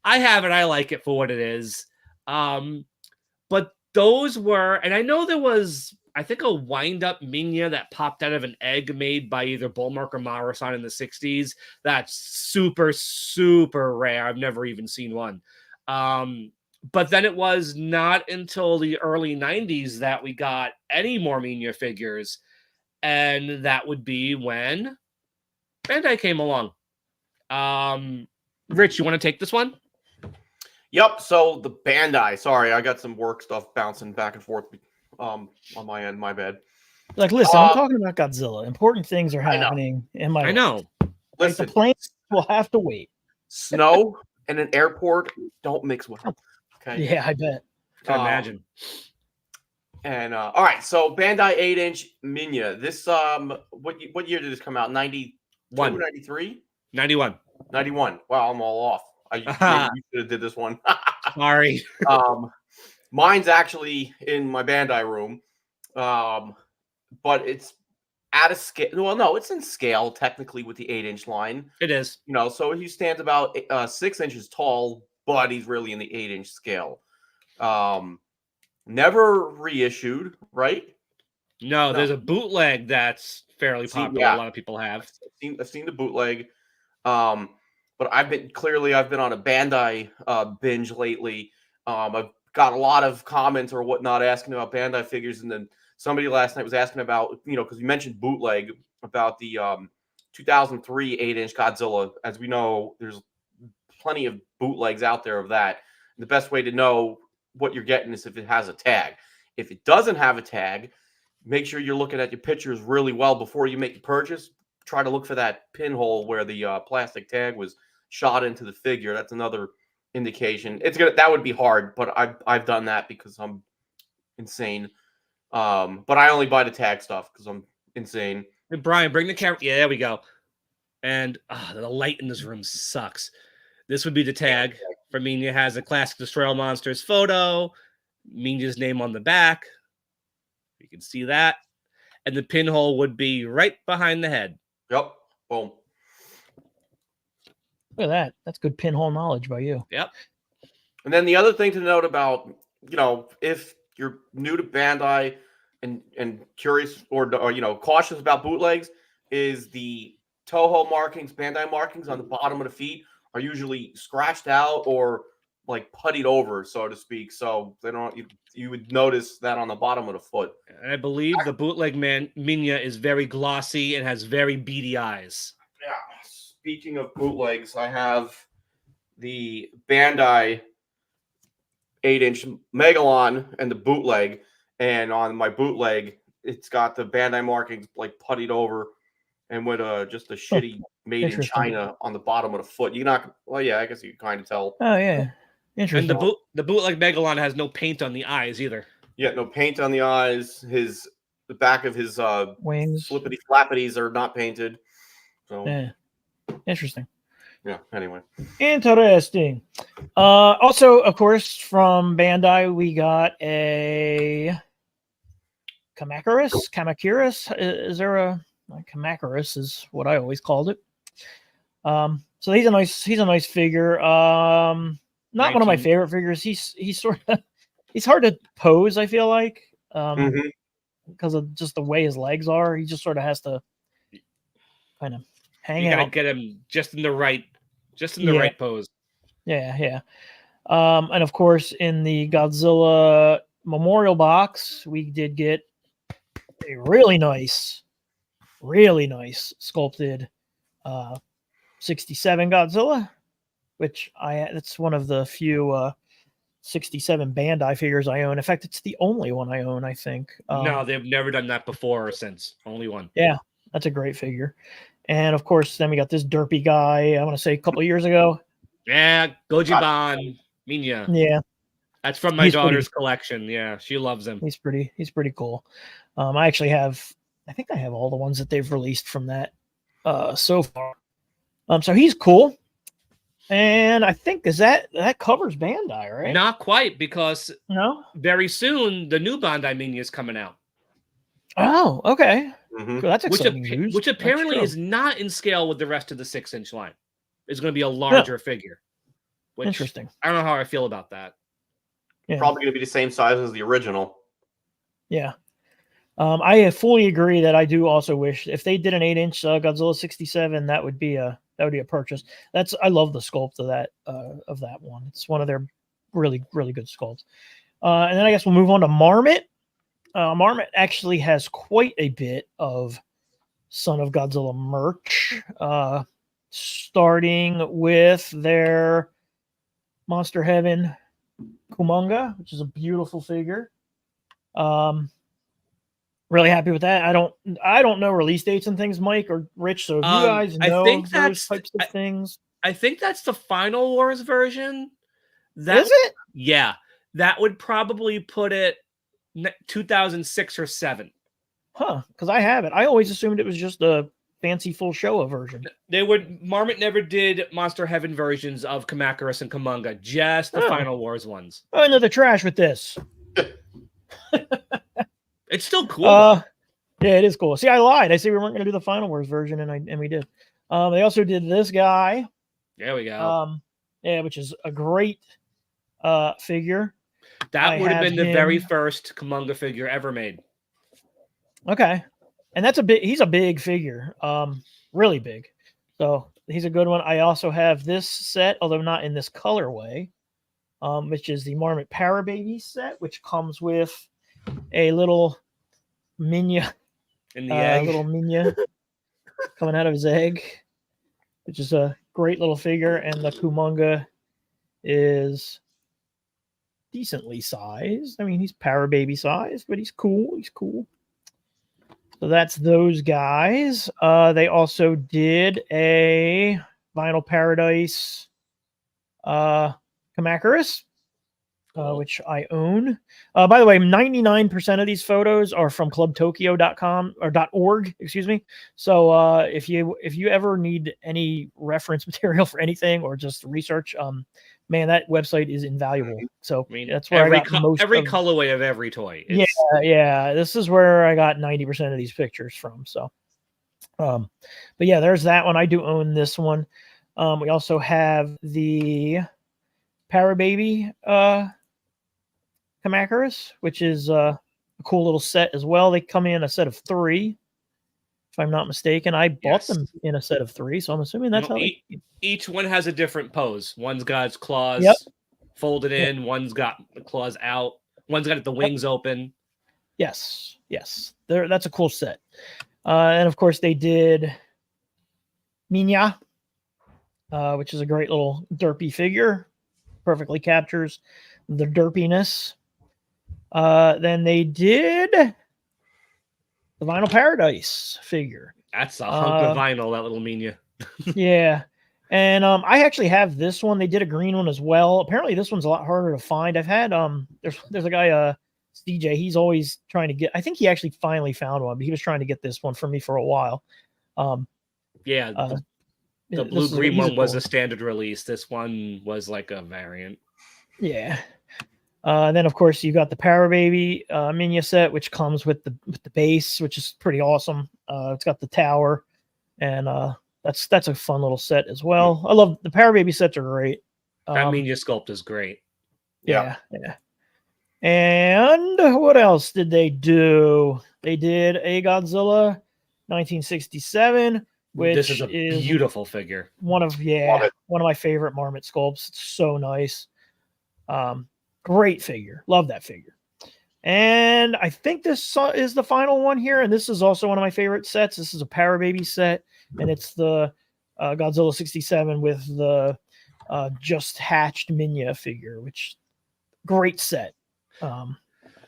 I have it. I like it for what it is. But those were, and I know there was, I think, a wind-up Minya that popped out of an egg made by either Bullmark or Morrison in the 60s. That's super, super rare. I've never even seen one. But then it was not until the early 90s that we got any more Minya figures. And that would be when Bandai came along. Rich, you want to take this one? Yep. So the Bandai. Sorry, I got some work stuff bouncing back and forth on my end. My bad. Like, listen, I'm talking about Godzilla. Important things are happening in my life. I know. Like, the planes will have to wait. Snow and an airport don't mix well. Okay. Yeah, I bet. I can imagine. And all right, so Bandai 8-inch Minya. This what year did this come out? 91, 93? 91. 91. Wow, I'm all off. You should have did this one. Sorry. Mine's actually in my Bandai room. But it's at a scale. Well, no, it's in scale technically with the 8-inch line. It is. You know, so he stands about 6 inches tall, but he's really in the 8-inch scale. Never reissued, right? No, there's a bootleg that's fairly popular. A lot of people have. I've seen the bootleg. But I've been on a Bandai binge lately. I've got a lot of comments or whatnot asking about Bandai figures, and then somebody last night was asking about, because you mentioned bootleg, about the 2003 8-inch Godzilla. As we know, there's plenty of bootlegs out there of that. And the best way to know what you're getting is if it has a tag. If it doesn't have a tag, make sure you're looking at your pictures really well before you make the purchase. Try to look for that pinhole where the plastic tag was shot into the figure. That's another indication. That would be hard, but I've done that because I'm insane. But I only buy the tag stuff because I'm insane. Hey, Brian, bring the camera. Yeah, there we go. And the light in this room sucks. This would be the tag. For Minya has a classic Destroy All Monsters photo. Minya's name on the back. You can see that. And the pinhole would be right behind the head. Yep. Boom. Look at that. That's good pinhole knowledge by you. Yep. And then the other thing to note about, if you're new to Bandai and curious or cautious about bootlegs, is the Toho markings, Bandai markings on the bottom of the feet are usually scratched out or like puttied over, so to speak. So they don't. You would notice that on the bottom of the foot. And I believe the bootleg Minya is very glossy and has very beady eyes. Yeah. Speaking of bootlegs, I have the Bandai 8-inch Megalon and the bootleg. And on my bootleg, it's got the Bandai markings like puttied over and with just a shitty made in China on the bottom of the foot. I guess you can kind of tell. Oh, yeah. Interesting. And the bootleg Megalon has no paint on the eyes either. Yeah, no paint on the eyes. The back of his wings, flippity flappities are not painted. So yeah, interesting. Yeah. Anyway, interesting. Also, of course, from Bandai, we got a Kamacuras. Is there a Kamacuras? Is what I always called it. So he's a nice figure. Not one of my favorite figures. He's hard to pose, I feel like. Because of just the way his legs are. He just sort of has to kind of hang out. You gotta get him just in the right pose. Yeah. And of course, in the Godzilla memorial box, we did get a really nice sculpted 67 Godzilla, which that's one of the few 67 Bandai figures I own. In fact, it's the only one I own, I think. No, they've never done that before or since. Only one. Yeah, that's a great figure. And of course, then we got this derpy guy, I want to say a couple of years ago. Yeah, Gojiban Minya. Yeah. That's from my He's daughter's collection. Yeah, she loves him. He's pretty cool. I actually have, I think I have all the ones that they've released from that so far. So he's cool. And I think that covers Bandai, right? Not quite, because No. very soon the new Bandai Mini is coming out. Oh, okay. Mhm. Cool, that's exciting news. Which apparently is not in scale with the rest of the 6-inch line. It's going to be a larger figure. Which, interesting. I don't know how I feel about that. Yeah. Probably going to be the same size as the original. Yeah. I fully agree that I do also wish if they did an 8-inch Godzilla 67, that would be a purchase. I love the sculpt of that one. It's one of their really, really good sculpts. And then I guess we'll move on to Marmot. Marmot actually has quite a bit of Son of Godzilla merch, starting with their Monster Heaven Kumonga, which is a beautiful figure. Really happy with that. I don't know release dates and things, Mike or Rich. So if you guys know those types of things, I think that's the Final Wars version. Is it? Yeah, that would probably put it 2006 or 7. Huh? Because I have it. I always assumed it was just a fancy full Showa version. Marmot never did Monster Heaven versions of Kamacuras and Kumonga, just the Final Wars ones. Oh, into the trash with this. It's still cool. Yeah, it is cool. See, I lied. I said we weren't going to do the Final Wars version, and we did. They also did this guy. There we go. Yeah, which is a great figure. That would have been the very first Kumonga figure ever made. Okay, and he's a big figure, really big. So he's a good one. I also have this set, although not in this colorway, which is the Marmot Parababy set, which comes with a little Minya in the egg. Little Minya coming out of his egg, which is a great little figure. And the Kumonga is decently sized. I mean, he's Parababy sized, but he's cool. He's cool. So that's those guys. They also did a Vinyl Paradise Kamacuras, which I own. By the way, 99% of these photos are from clubtokyo.com or .org, excuse me. So if you ever need any reference material for anything or just research, man, that website is invaluable. So that's where I got every colorway of every toy. Yeah. This is where I got 90% of these pictures from. So, but yeah, there's that one. I do own this one. We also have the Parababy Kamacuras, which is a cool little set as well. They come in a set of 3, if I'm not mistaken. I bought them in a set of 3, so I'm assuming that's how each one has a different pose. One's got its claws folded in, one's got the claws out, one's got the wings open. Yes. That's a cool set. And of course they did Minya, which is a great little derpy figure. Perfectly captures the derpiness. Then they did the Vinyl Paradise figure. That's a hunk of vinyl, that little Minya. Yeah. And I actually have this one. They did a green one as well. Apparently this one's a lot harder to find. I've had there's a guy CJ, he's always trying to get, I think he actually finally found one, but he was trying to get this one for me for a while. The blue-green one was a standard release. This one was like a variant. Yeah. Then of course you got the Parababy Minya set, which comes with the base, which is pretty awesome. It's got the tower, and that's a fun little set as well. I love the Parababy sets are great. That Minya sculpt is great. Yeah. And what else did they do? They did a Godzilla 1967, which this is a beautiful figure. One of my favorite Marmot sculpts. It's so nice. Great figure. Love that figure. And I think this is the final one here. And this is also one of my favorite sets. This is a Parababy set. And it's the Godzilla 67 with the just hatched Minya figure, which great set.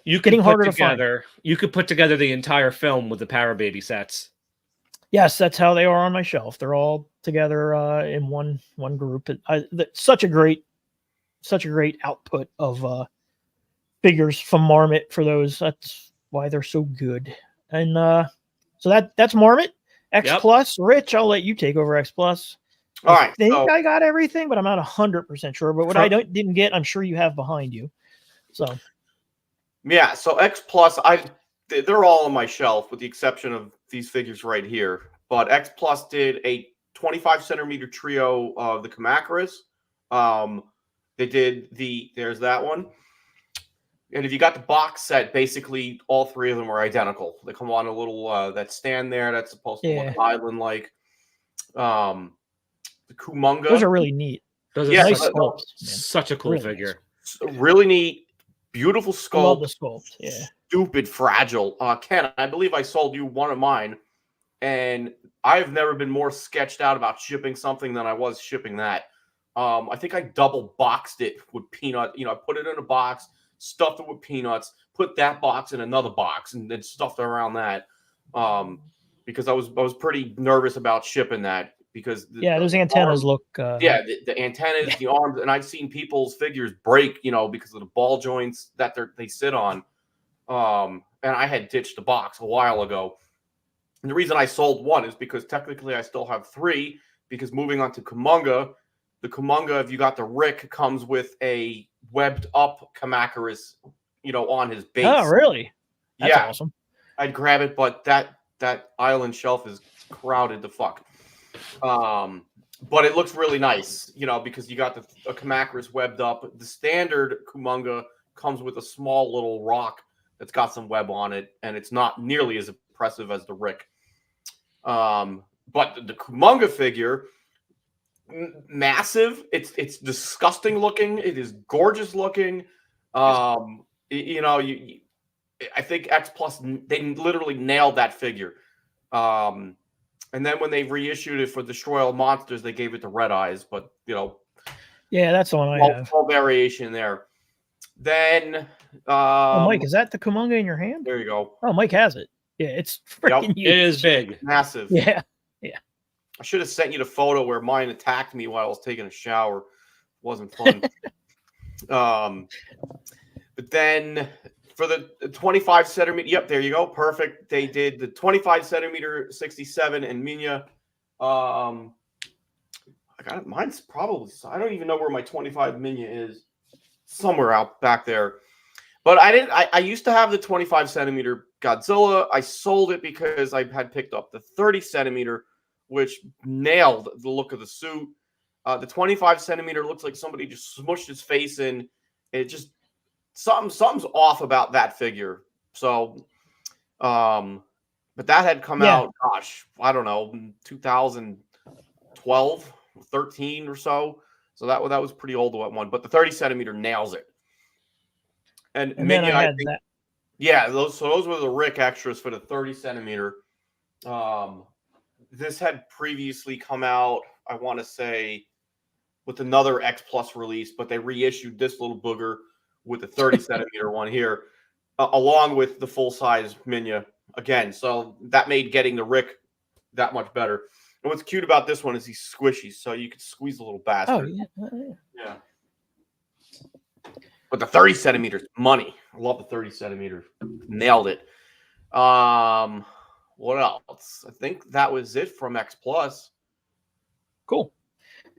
You could put together the entire film with the Parababy sets. Yes, that's how they are on my shelf. They're all together in one group. Such a great output of figures from Marmot for those. That's why they're so good. And so that's Marmot. X Plus. Rich, I'll let you take over X Plus. All right. I think I got everything, but I'm not 100% sure. But what I didn't get, I'm sure you have behind you. So yeah, so X Plus, they're all on my shelf with the exception of these figures right here. But X Plus did a 25 centimeter trio of the Kamacuras. They did there's that one. And if you got the box set, basically all three of them are identical. They come on a little that stand there that's supposed to look island-like. The Kumonga. Those are really neat. Those are nice sculpts. Such a cool really figure. Nice. Really neat, beautiful sculpt. I love the sculpt. Yeah. Stupid fragile. Ken, I believe I sold you one of mine, and I've never been more sketched out about shipping something than I was shipping that. I think I double boxed it with peanut. I put it in a box, stuffed it with peanuts, put that box in another box, and then stuffed it around that. Because I was pretty nervous about shipping that because those antennas look. The antennas, the arms, and I've seen people's figures break, because of the ball joints that they sit on. And I had ditched the box a while ago. And the reason I sold one is because technically I still have three. Because moving on to Kumonga, the Kumonga, if you got the Rick, comes with a webbed up Kamacuras, on his base. Oh, really? That's awesome. I'd grab it, but that island shelf is crowded the fuck. But it looks really nice, because you got a Kamacuras webbed up. The standard Kumonga comes with a small little rock that's got some web on it, and it's not nearly as impressive as the Rick. But the Kumonga figure, massive. It's disgusting looking. It is gorgeous looking. I think X Plus, they literally nailed that figure. And then when they reissued it for Destroy All Monsters, they gave it to Red Eyes. But yeah, that's the one I have. All variation there. Then, Mike, is that the Kumonga in your hand? There you go. Oh, Mike has it. Yeah, it's freaking huge. It is big, massive. Yeah. I should have sent you the photo where mine attacked me while I was taking a shower. It wasn't fun. But then for the 25 centimeter, yep, there you go, perfect. They did the 25 centimeter 67 and Minya. I got it. Mine's probably. I don't even know where my 25 Minya is. Somewhere out back there. But I used to have the 25 centimeter Godzilla. I sold it because I had picked up the 30 centimeter, which nailed the look of the suit. The 25 centimeter looks like somebody just smushed his face in. It just something's off about that figure. So, but that had come out, gosh, I don't know, 2012, 13 or so. So that was pretty old one. But the 30 centimeter nails it. And Minya, I think, that. Yeah, those were the Rick extras for the 30 centimeter. This had previously come out, I want to say, with another X Plus release, but they reissued this little booger with the 30 centimeter one here, along with the full-size Minya again. So that made getting the Rick that much better. And what's cute about this one is he's squishy, so you can squeeze a little bastard. Oh, yeah. But the 30 centimeters, money. I love the 30 centimeter. Nailed it. What else? I think that was it from X Plus. Cool.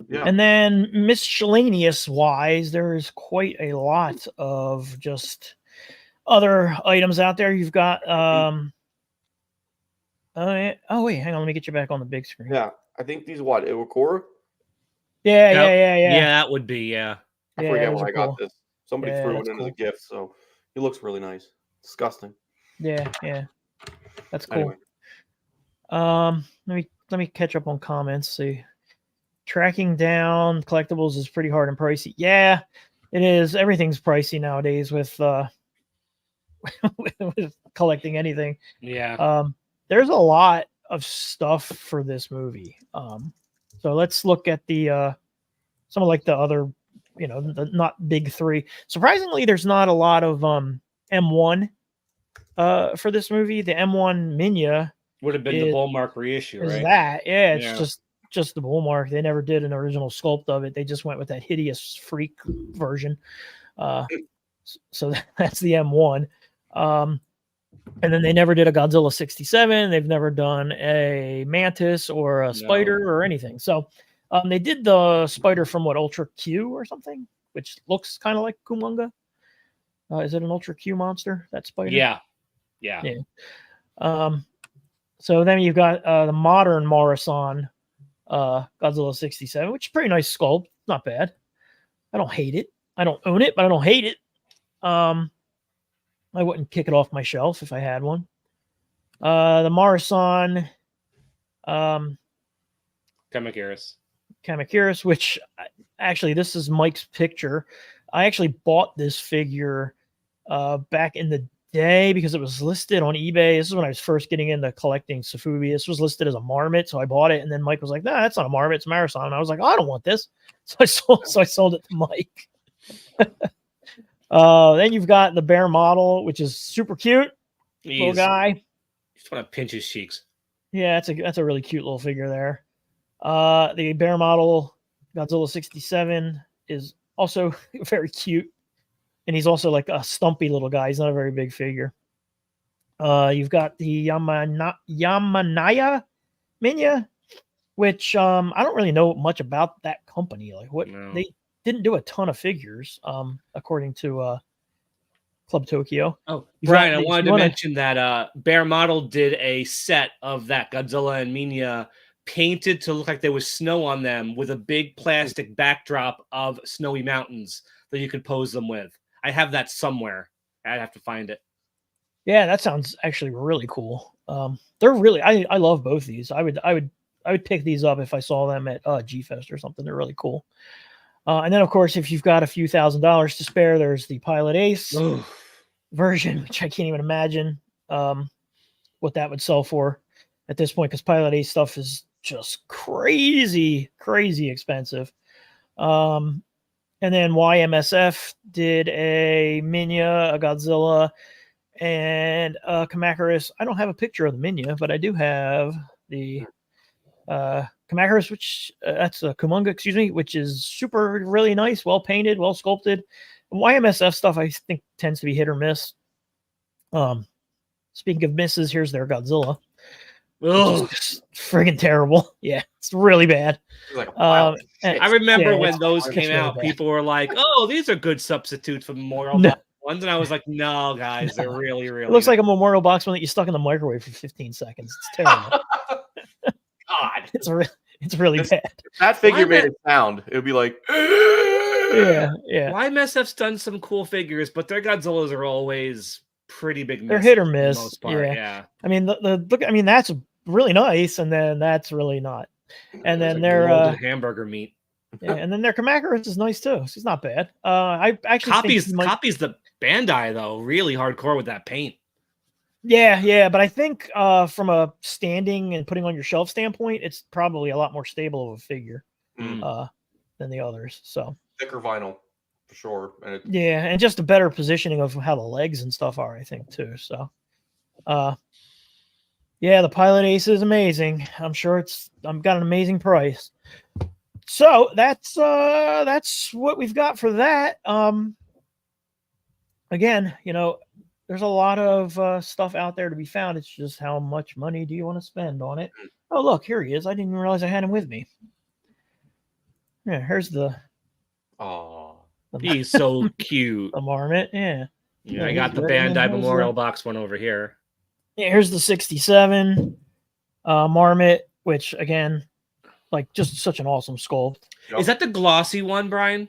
Yeah. And then miscellaneous wise, there's quite a lot of just other items out there. You've got oh wait, hang on, let me get you back on the big screen. Yeah, I think these what, Iwakura? Yeah. Yeah, that would be, I forget when I got this. Somebody threw it in cool. as a gift, so it looks really nice. Disgusting. Yeah. That's cool. Anyway. Let me catch up on comments. See. Tracking down collectibles is pretty hard and pricey. Yeah, it is. Everything's pricey nowadays with with collecting anything. Yeah. There's a lot of stuff for this movie. So let's look at the some of like the other, the not big three. Surprisingly, there's not a lot of M1 for this movie. The M1 Minya would have been the Bullmark reissue, right? That, yeah, it's just the Bullmark. They never did an original sculpt of it. They just went with that hideous freak version. So that's the M1. And then they never did a Godzilla 67. They've never done a Mantis or a Spider or anything. So they did the Spider from Ultra Q or something, which looks kind of like Kumonga. Is it an Ultra Q monster, that Spider? Yeah. So then you've got the modern Morrison Godzilla 67, which is a pretty nice sculpt. Not bad. I don't hate it. I don't own it, but I don't hate it. I wouldn't kick it off my shelf if I had one. The Morrison Kamakiris, which actually this is Mike's picture. I actually bought this figure back in the day because it was listed on eBay. This is when I was first getting into collecting Safubi. This was listed as a marmot, so I bought it. And then Mike was like, "Nah, that's not a marmot, it's Marathon." And I was like, "Oh, I don't want this," so I sold it to Mike. Then you've got the bear model, which is super cute, little guy. You just want to pinch his cheeks. Yeah, that's a really cute little figure there. The bear model Godzilla 67 is also very cute. And he's also like a stumpy little guy. He's not a very big figure. You've got the Yamanaya Minya, which I don't really know much about that company. Like they didn't do a ton of figures, according to Club Tokyo. Oh, Brian, I wanted to mention that Bear Model did a set of that Godzilla and Minya painted to look like there was snow on them with a big plastic backdrop of snowy mountains that you could pose them with. I have that somewhere. I'd have to find it. Yeah, that sounds actually really cool. They're really I love both these. I would pick these up if I saw them at G-Fest or something. They're really cool. And then of course, if you've got a few $1,000s to spare, there's the Pilot Ace version, which I can't even imagine what that would sell for at this point, because Pilot Ace stuff is just crazy expensive. And then YMSF did a Minya, a Godzilla, and a Kamakiris. I don't have a picture of the Minya, but I do have the Kamakiris, which that's a Kumonga, excuse me, which is really nice, well painted, well sculpted. YMSF stuff I think tends to be hit or miss. Speaking of misses, here's their Godzilla. Oh, friggin' terrible. Yeah, it's really bad. I remember when those came out, people were like, "Oh, these are good substitutes for Memorial Box ones," and I was like, "No, guys, they're really." It looks like a Memorial Box one that you stuck in the microwave for 15 seconds. It's terrible. God, it's really bad. If that figure made a sound, it would be like, yeah. YMSF's done some cool figures, but their Godzillas are always pretty big. They're hit or miss. For the most part. Yeah. I mean, look. I mean, that's really nice, and then that's really not. And then their hamburger meat. Yeah, and then their Kamakiris is nice too. She's not bad. I actually copies the Bandai though, really hardcore with that paint. Yeah, but I think from a standing and putting on your shelf standpoint, it's probably a lot more stable of a figure than the others. So thicker vinyl for sure. And just a better positioning of how the legs and stuff are, I think too. So yeah, the Pilot Ace is amazing. I'm sure I've got an amazing price. So that's what we've got for that. Again, there's a lot of stuff out there to be found. It's just how much money do you want to spend on it? Oh, look, here he is. I didn't even realize I had him with me. Yeah, here's he's so cute. The marmot, yeah. I got the Bandai Memorial Box one over here. Yeah, here's the 67 marmot, which again, like just such an awesome sculpt. Is that the glossy one, Brian?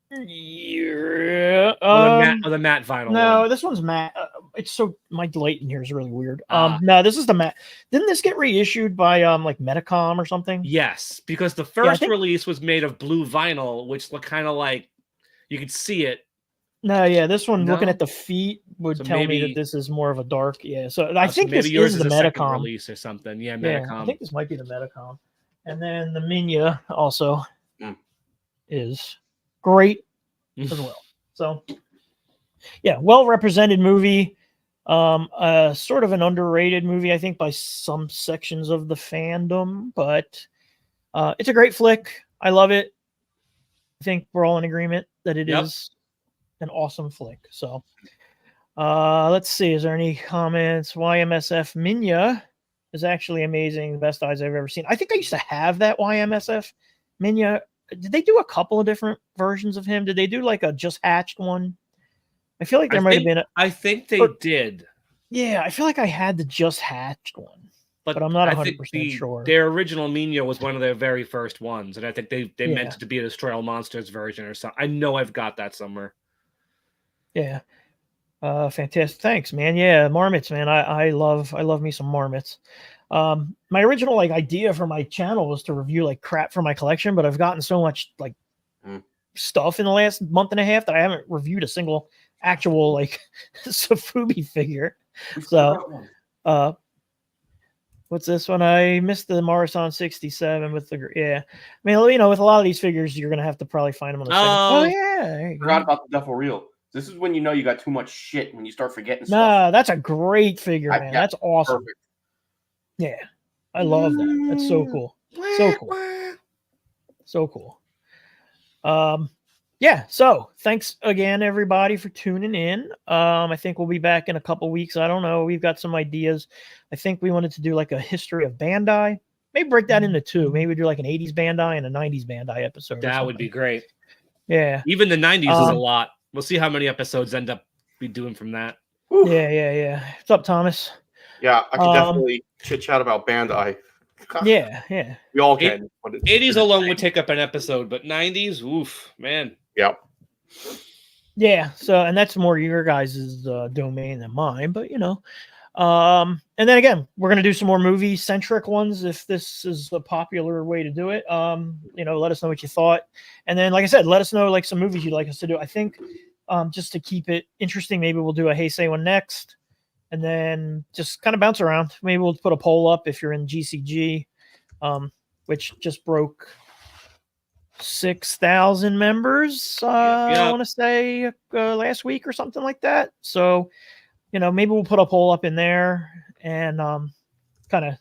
Yeah. Or the matte vinyl. No, this one's matte. It's so my light in here is really weird. No, this is the matte. Didn't this get reissued by like Metacom or something? Yes, because the first release was made of blue vinyl, which looked kind of like you could see it. No, yeah, this one looking at the feet would tell me that this is more of a dark. Yeah, so I think maybe this yours is the Metacom release or something. Yeah, Metacom. Yeah, I think this might be the Metacom. And then the Minya also is great as well. So yeah, well represented movie. Sort of an underrated movie, I think, by some sections of the fandom, but it's a great flick. I love it. I think we're all in agreement that it is an awesome flick. So let's see. Is there any comments? YMSF Minya is actually amazing. The best eyes I've ever seen. I think I used to have that YMSF Minya. Did they do a couple of different versions of him? Did they do like a just hatched one? I feel like there might have been. I think they did. Yeah, I feel like I had the just hatched one, but I'm not 100% sure. Their original Mino was one of their very first ones, and I think they meant Yeah. it to be a Destroy All Monsters version or something. I know I've got that somewhere. Yeah. Fantastic. Thanks, man. Yeah, marmots, man. I love me some marmots. My original like idea for my channel was to review like crap from my collection, but I've gotten so much like stuff in the last month and a half that I haven't reviewed a single actual like Safubi figure. So what's this one? I missed the Marathon 67 with the I mean, you know, with a lot of these figures, you're gonna have to probably find them on the second. Yeah, there you go. Forgot about the Duffel Reel. This is when you know you got too much shit, when you start forgetting stuff. Nah, that's a great figure, man. Yeah, that's awesome. Perfect. Yeah, I love that. That's so cool. So cool. So cool. Yeah, so thanks again, everybody, for tuning in. I think we'll be back in a couple weeks. I don't know. We've got some ideas. I think we wanted to do like a history of Bandai. Maybe break that into two. Maybe we do like an 80s Bandai and a 90s Bandai episode. That would be great. Yeah. Even the 90s is a lot. We'll see how many episodes end up be doing from that. Yeah. What's up, Thomas? Yeah, I can definitely chit chat about Bandai. Yeah. We all can. 80s alone would take up an episode, but 90s, oof, man. Yep. Yeah. So, and that's more your guys' domain than mine, but you know. And then again, we're gonna do some more movie centric ones if this is a popular way to do it. You know, let us know what you thought, and then like I said, let us know like some movies you'd like us to do. I think just to keep it interesting, maybe we'll do a Heisei one next, and then just kind of bounce around. Maybe we'll put a poll up if you're in GCG, which just broke 6,000 members. I want to say last week or something like that. So, you know, maybe we'll put a poll up in there and kind of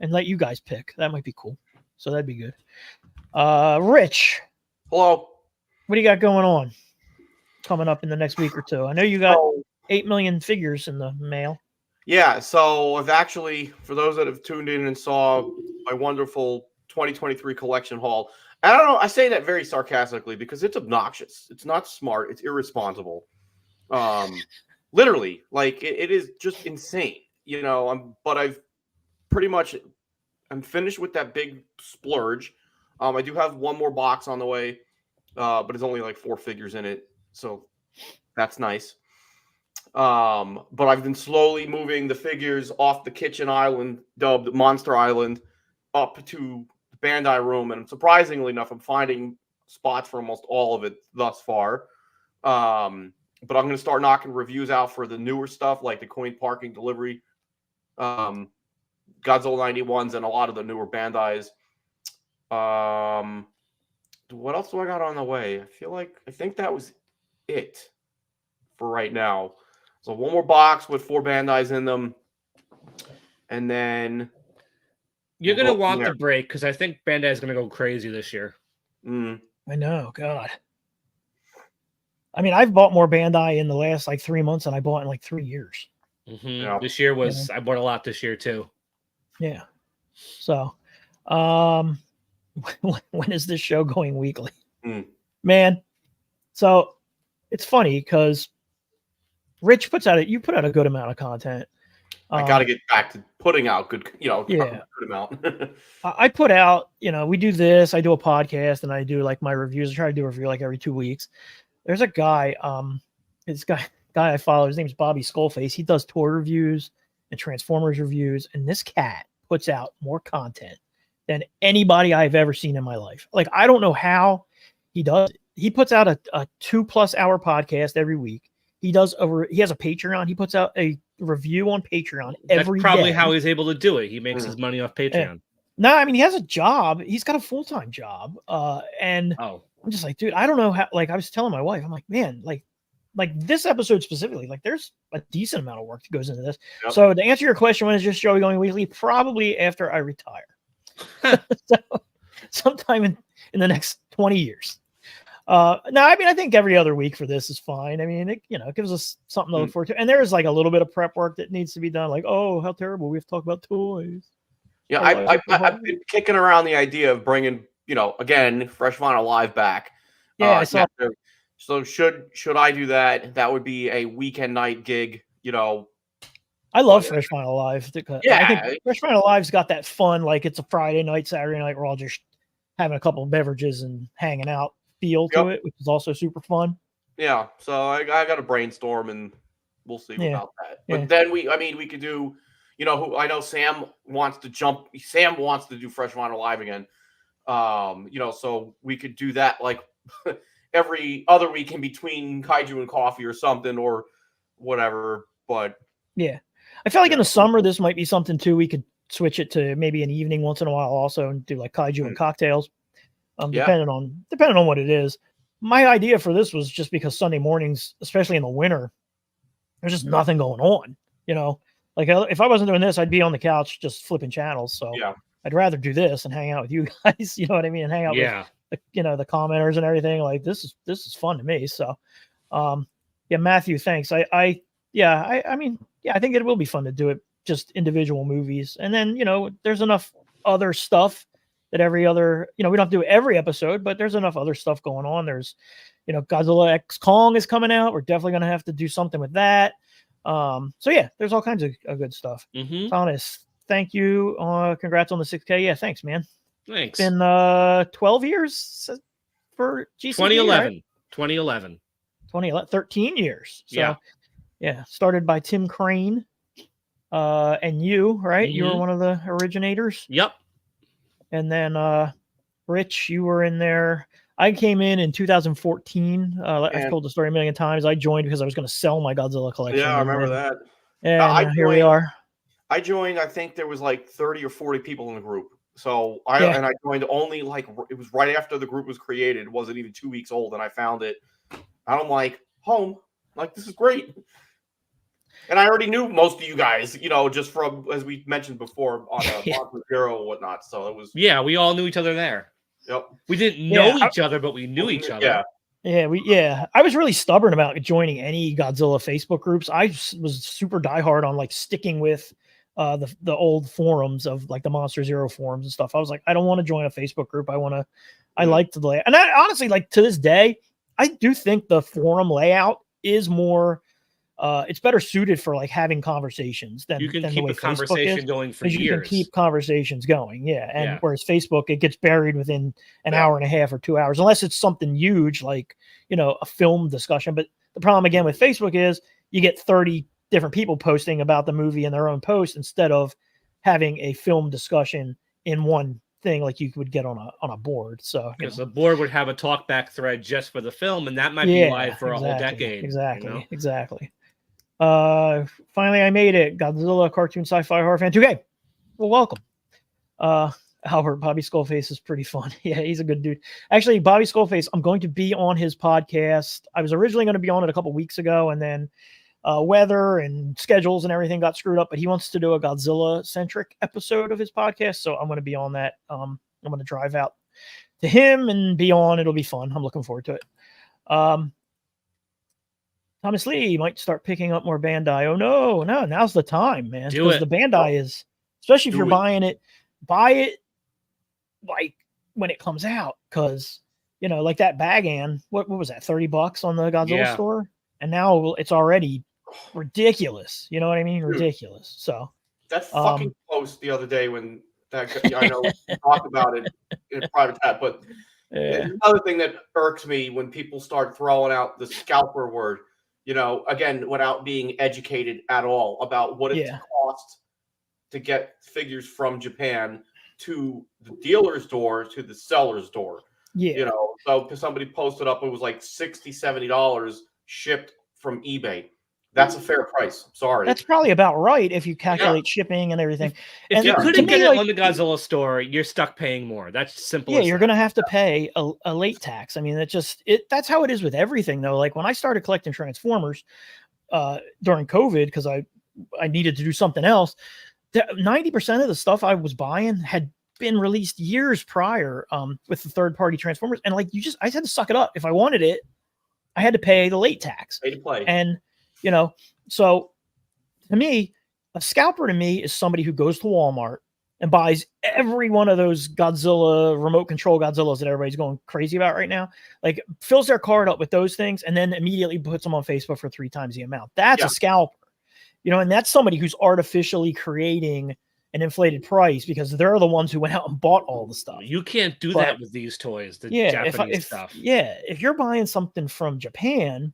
and let you guys pick. That might be cool. So that'd be good. Rich, hello. What do you got going on coming up in the next week or two? I know you got 8 million figures in the mail. Yeah, so I've actually, for those that have tuned in and saw my wonderful 2023 collection haul, I don't know, I say that very sarcastically because it's obnoxious. It's not smart. It's irresponsible. Literally, like it is just insane, you know. But I've pretty much, I'm finished with that big splurge. I do have one more box on the way, but it's only like 4 figures in it, so that's nice. But I've been slowly moving the figures off the kitchen island, dubbed Monster Island, up to the Bandai room, and surprisingly enough, I'm finding spots for almost all of it thus far. But I'm going to start knocking reviews out for the newer stuff, like the Coin Parking Delivery, Godzilla 91s, and a lot of the newer Bandais. What else do I got on the way? I think that was it for right now. So one more box with 4 Bandais in them, and then you're going to want the break because I think Bandai is going to go crazy this year. I know, God. I mean, I've bought more Bandai in the last like 3 months than I bought in like 3 years. Yeah. This year was, I bought a lot this year too. Yeah. So, when is this show going weekly? Man. So it's funny because Rich you put out a good amount of content. I got to get back to putting out good, good amount. I put out, we do this, I do a podcast and I do like my reviews. I try to do a review like every 2 weeks. There's a guy, this guy I follow, his name's Bobby Skullface. He does toy reviews and Transformers reviews. And this cat puts out more content than anybody I've ever seen in my life. Like, I don't know how he does it. He puts out a 2+ hour podcast every week. He has a Patreon. He puts out a review on Patreon every day. That's probably how he's able to do it. He makes his money off Patreon. No, I mean, he has a job. He's got a full-time job. And I'm just like, dude, I don't know how, like, I was telling my wife, I'm like, man, like this episode specifically, like there's a decent amount of work that goes into this. Yep. So to answer your question, when is this show going weekly? Probably after I retire. So sometime in the next 20 years. No, I mean, I think every other week for this is fine. I mean, it gives us something to look forward to. And there is like a little bit of prep work that needs to be done. Like, oh, how terrible. We have to talk about toys. Yeah, I've been kicking around the idea of bringing, again, Fresh Vinyl Live back. Yeah, I saw. So should I do that? That would be a weekend night gig, I love Fresh Vinyl Live. Yeah. I think Fresh Vinyl Live's got that fun, like it's a Friday night, Saturday night, we're all just having a couple of beverages and hanging out feel to it, which is also super fun. Yeah, so I got to brainstorm and we'll see about that. But then we could do, I know Sam wants to do Fresh Vinyl Live again. So we could do that like every other week in between Kaiju and Coffee or something or whatever. But yeah, I feel like in the summer this might be something too. We could switch it to maybe an evening once in a while also and do like Kaiju and cocktails. Depending on what it is. My idea for this was just because Sunday mornings, especially in the winter, there's just nothing going on. Like if I wasn't doing this, I'd be on the couch just flipping channels. So I'd rather do this and hang out with you guys. You know what I mean? And hang out with the commenters and everything. Like this is fun to me. So Matthew, thanks. I think it will be fun to do it just individual movies. And then, there's enough other stuff that every other, we don't have to do every episode, but there's enough other stuff going on. There's, Godzilla X Kong is coming out. We're definitely going to have to do something with that. There's all kinds of good stuff. Thomas, thank you. Congrats on the 6K. Yeah, thanks, man. Thanks. It's been 12 years for GCP, 2011. right? 2011. 13 years. So, started by Tim Crane and you, right? You were one of the originators. Yep. And then Rich, you were in there. I came in 2014. I've told the story a million times. I joined because I was going to sell my Godzilla collection. Yeah, I remember that. And here we are. I joined, I think there was like 30 or 40 people in the group. So I joined only it was right after the group was created. It wasn't even 2 weeks old. And I found it. And I'm like, home. Like, this is great. And I already knew most of you guys, just from, as we mentioned before, on Monster Hero and whatnot. So it was. Yeah, we all knew each other there. Yep. We didn't know each other, but we knew each other. Yeah. I was really stubborn about joining any Godzilla Facebook groups. I was super diehard on like sticking with the old forums of like the Monster Zero forums and stuff. I was like, I don't want to join a Facebook group. I like to lay. And I honestly, like to this day, I do think the forum layout is more. It's better suited for like having conversations than you can than keep the way a conversation Facebook going for years. You can keep conversations going, and whereas Facebook, it gets buried within an hour and a half or 2 hours, unless it's something huge like a film discussion. But the problem again with Facebook is you get 30 different people posting about the movie in their own post instead of having a film discussion in one thing like you would get on a board. So because the board would have a talkback thread just for the film, and that might be live for a whole decade. Exactly. Finally I made it. Godzilla cartoon sci-fi horror fan 2K. Well, welcome. Albert, Bobby Skullface is pretty fun. Yeah, he's a good dude. Actually, Bobby Skullface, I'm going to be on his podcast. I was originally going to be on it a couple weeks ago, and then weather and schedules and everything got screwed up, but he wants to do a Godzilla centric episode of his podcast. So I'm going to be on that. I'm going to drive out to him and be on. It'll be fun. I'm looking forward to it. Thomas Lee might start picking up more Bandai. Oh no, now's the time, man. Because the Bandai is, especially if you're buying it, buy it like when it comes out. Cause like that Bagan, what was that? $30 on the Godzilla store? And now it's already ridiculous. You know what I mean? Ridiculous. So that fucking post the other day when that I know we talked about it in a private chat, but another thing that irks me when people start throwing out the scalper word, again, without being educated at all about what it costs to get figures from Japan to the dealer's door to the seller's door. Yeah. So somebody posted up, it was like $60, $70 shipped from eBay. That's a fair price. Sorry. That's probably about right if you calculate shipping and everything. If you couldn't get it on the Godzilla store, you're stuck paying more. That's simple. Yeah, you're going to have to pay a late tax. I mean, that's how it is with everything, though. Like when I started collecting Transformers during COVID, because I needed to do something else, 90% of the stuff I was buying had been released years prior with the third-party Transformers, and like I just had to suck it up. If I wanted it, I had to pay the late tax. Pay to play. And so to me, a scalper to me is somebody who goes to Walmart and buys every one of those Godzilla remote control Godzillas that everybody's going crazy about right now. Like fills their card up with those things and then immediately puts them on Facebook for 3 times the amount. That's a scalper, and that's somebody who's artificially creating an inflated price because they're the ones who went out and bought all the stuff. You can't do that with these toys, the Japanese stuff. Yeah, if you're buying something from Japan,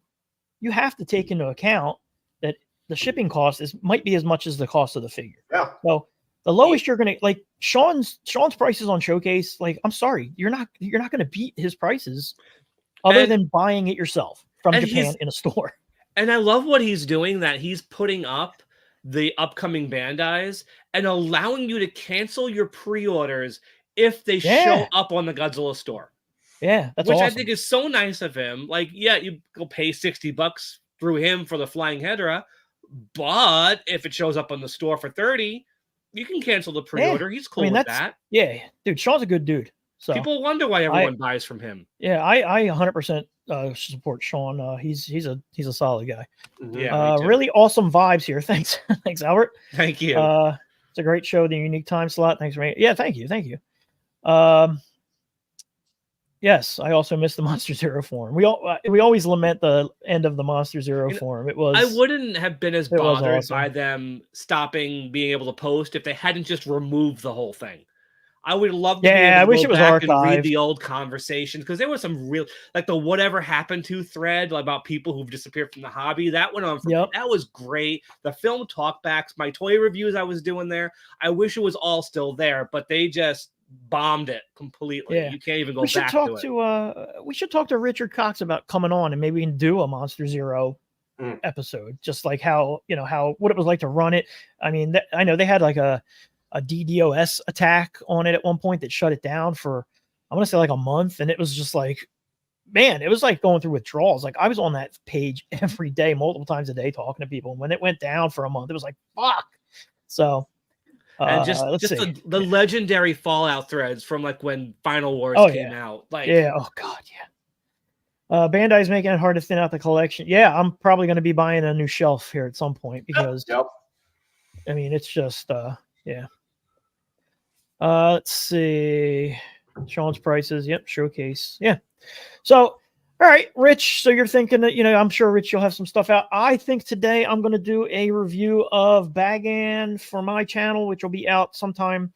you have to take into account that the shipping cost might be as much as the cost of the figure. Yeah. So the lowest you're gonna like Sean's prices on Showcase. Like, I'm sorry, you're not gonna beat his prices, other than buying it yourself from Japan in a store. And I love what he's doing. That he's putting up the upcoming Bandais and allowing you to cancel your pre-orders if they show up on the Godzilla store. Yeah, that's which awesome. I think is so nice of him. Like, yeah, you go pay $60 through him for the Flying Hedra, but if it shows up on the store for $30, you can cancel the pre-order. He's cool with that. Yeah, dude, Sean's a good dude. So people wonder why everyone buys from him. Yeah, I 100% support Sean. He's a solid guy. Yeah, really awesome vibes here. Thanks, Albert. Thank you. It's a great show. The unique time slot. Thanks for me. Yeah, thank you. Yes, I also missed the Monster Zero form. We always lament the end of the Monster Zero form. I wouldn't have been as bothered awesome by them stopping being able to post if they hadn't just removed the whole thing. I would love to be able to I wish go it was back and archived. read the old conversations because there was some real, like the whatever happened to thread about people who've disappeared from the hobby. That went on. That was great. The film talkbacks, my toy reviews I was doing there. I wish it was all still there, but they just bombed it completely. You can't even go back to it. We should talk to Richard Cox about coming on and maybe we can do a Monster Zero episode, just like how what it was like to run it. I mean, I know they had like a DDoS attack on it at one point that shut it down for, I want to say like a month. And it was just like, man, it was like going through withdrawals. Like I was on that page every day, multiple times a day, talking to people. And when it went down for a month, it was like, fuck. So, and just the legendary Fallout threads from like when Final Wars came out. Like, oh God. Yeah. Bandai's making it hard to thin out the collection. Yeah. I'm probably going to be buying a new shelf here at some point because I mean, it's just, let's see. Sean's prices. Yep. Showcase. Yeah. So, all right, Rich. So you're thinking that, I'm sure, Rich, you'll have some stuff out. I think today I'm going to do a review of Bagan for my channel, which will be out sometime,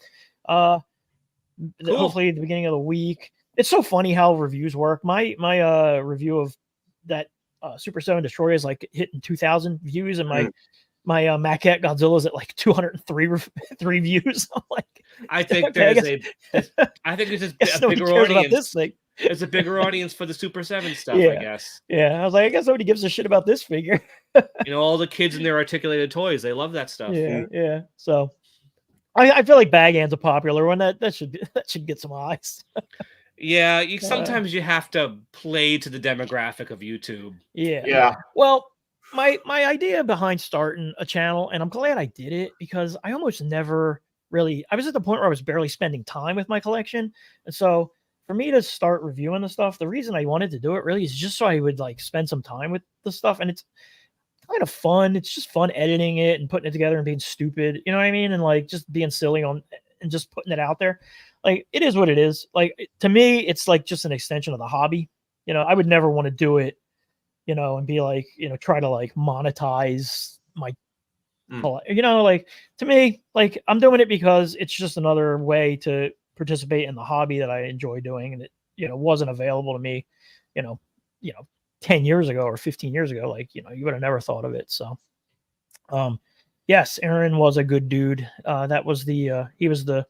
hopefully at the beginning of the week. It's so funny how reviews work. My review of that Super 7 Destroyer is like hitting 2,000 views, and my Maquette Godzilla is at like 203 views. I'm like, I think there's a bigger audience. This thing. There's a bigger audience for the Super 7 stuff, I guess. Yeah, I was like, I guess nobody gives a shit about this figure. All the kids and their articulated toys, they love that stuff. Yeah. So I feel like Bagan's a popular one. That should get some eyes. Yeah, sometimes you have to play to the demographic of YouTube. Yeah. Well, my idea behind starting a channel, and I'm glad I did it because I almost never really, I was at the point where I was barely spending time with my collection. And so for me to start reviewing the stuff, the reason I wanted to do it really is just so I would like spend some time with the stuff. And it's kind of fun. It's just fun editing it and putting it together and being stupid. You know what I mean? And like just being silly and just putting it out there. Like it is what it is. Like to me, it's like just an extension of the hobby. I would never want to do it, and be like, try to like monetize my, like to me, like I'm doing it because it's just another way to participate in the hobby that I enjoy doing. And it, wasn't available to me, 10 years ago or 15 years ago. Like, you would have never thought of it. So, yes, Aaron was a good dude. That was he was the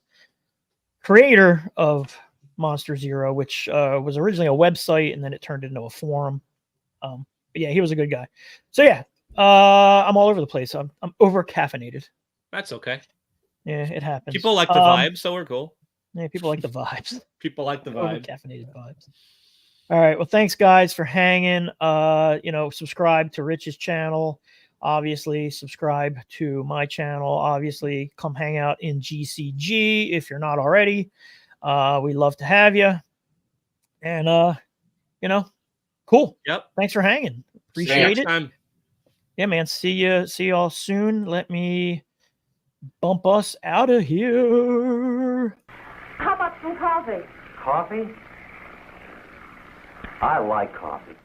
creator of Monster Zero, which was originally a website and then it turned into a forum. But yeah, he was a good guy. So yeah, I'm all over the place. I'm over caffeinated. That's okay. Yeah, it happens. People like the vibe, so we're cool. Yeah, people like the vibes. People like the vibe. Caffeinated vibes. All right. Well, thanks guys for hanging. Subscribe to Rich's channel. Obviously, subscribe to my channel. Obviously, come hang out in GCG if you're not already. We love to have you. And, cool. Yep. Thanks for hanging. See you Appreciate next it. time. Yeah, man. See y'all soon. Let me bump us out of here. How about some coffee? Coffee? I like coffee.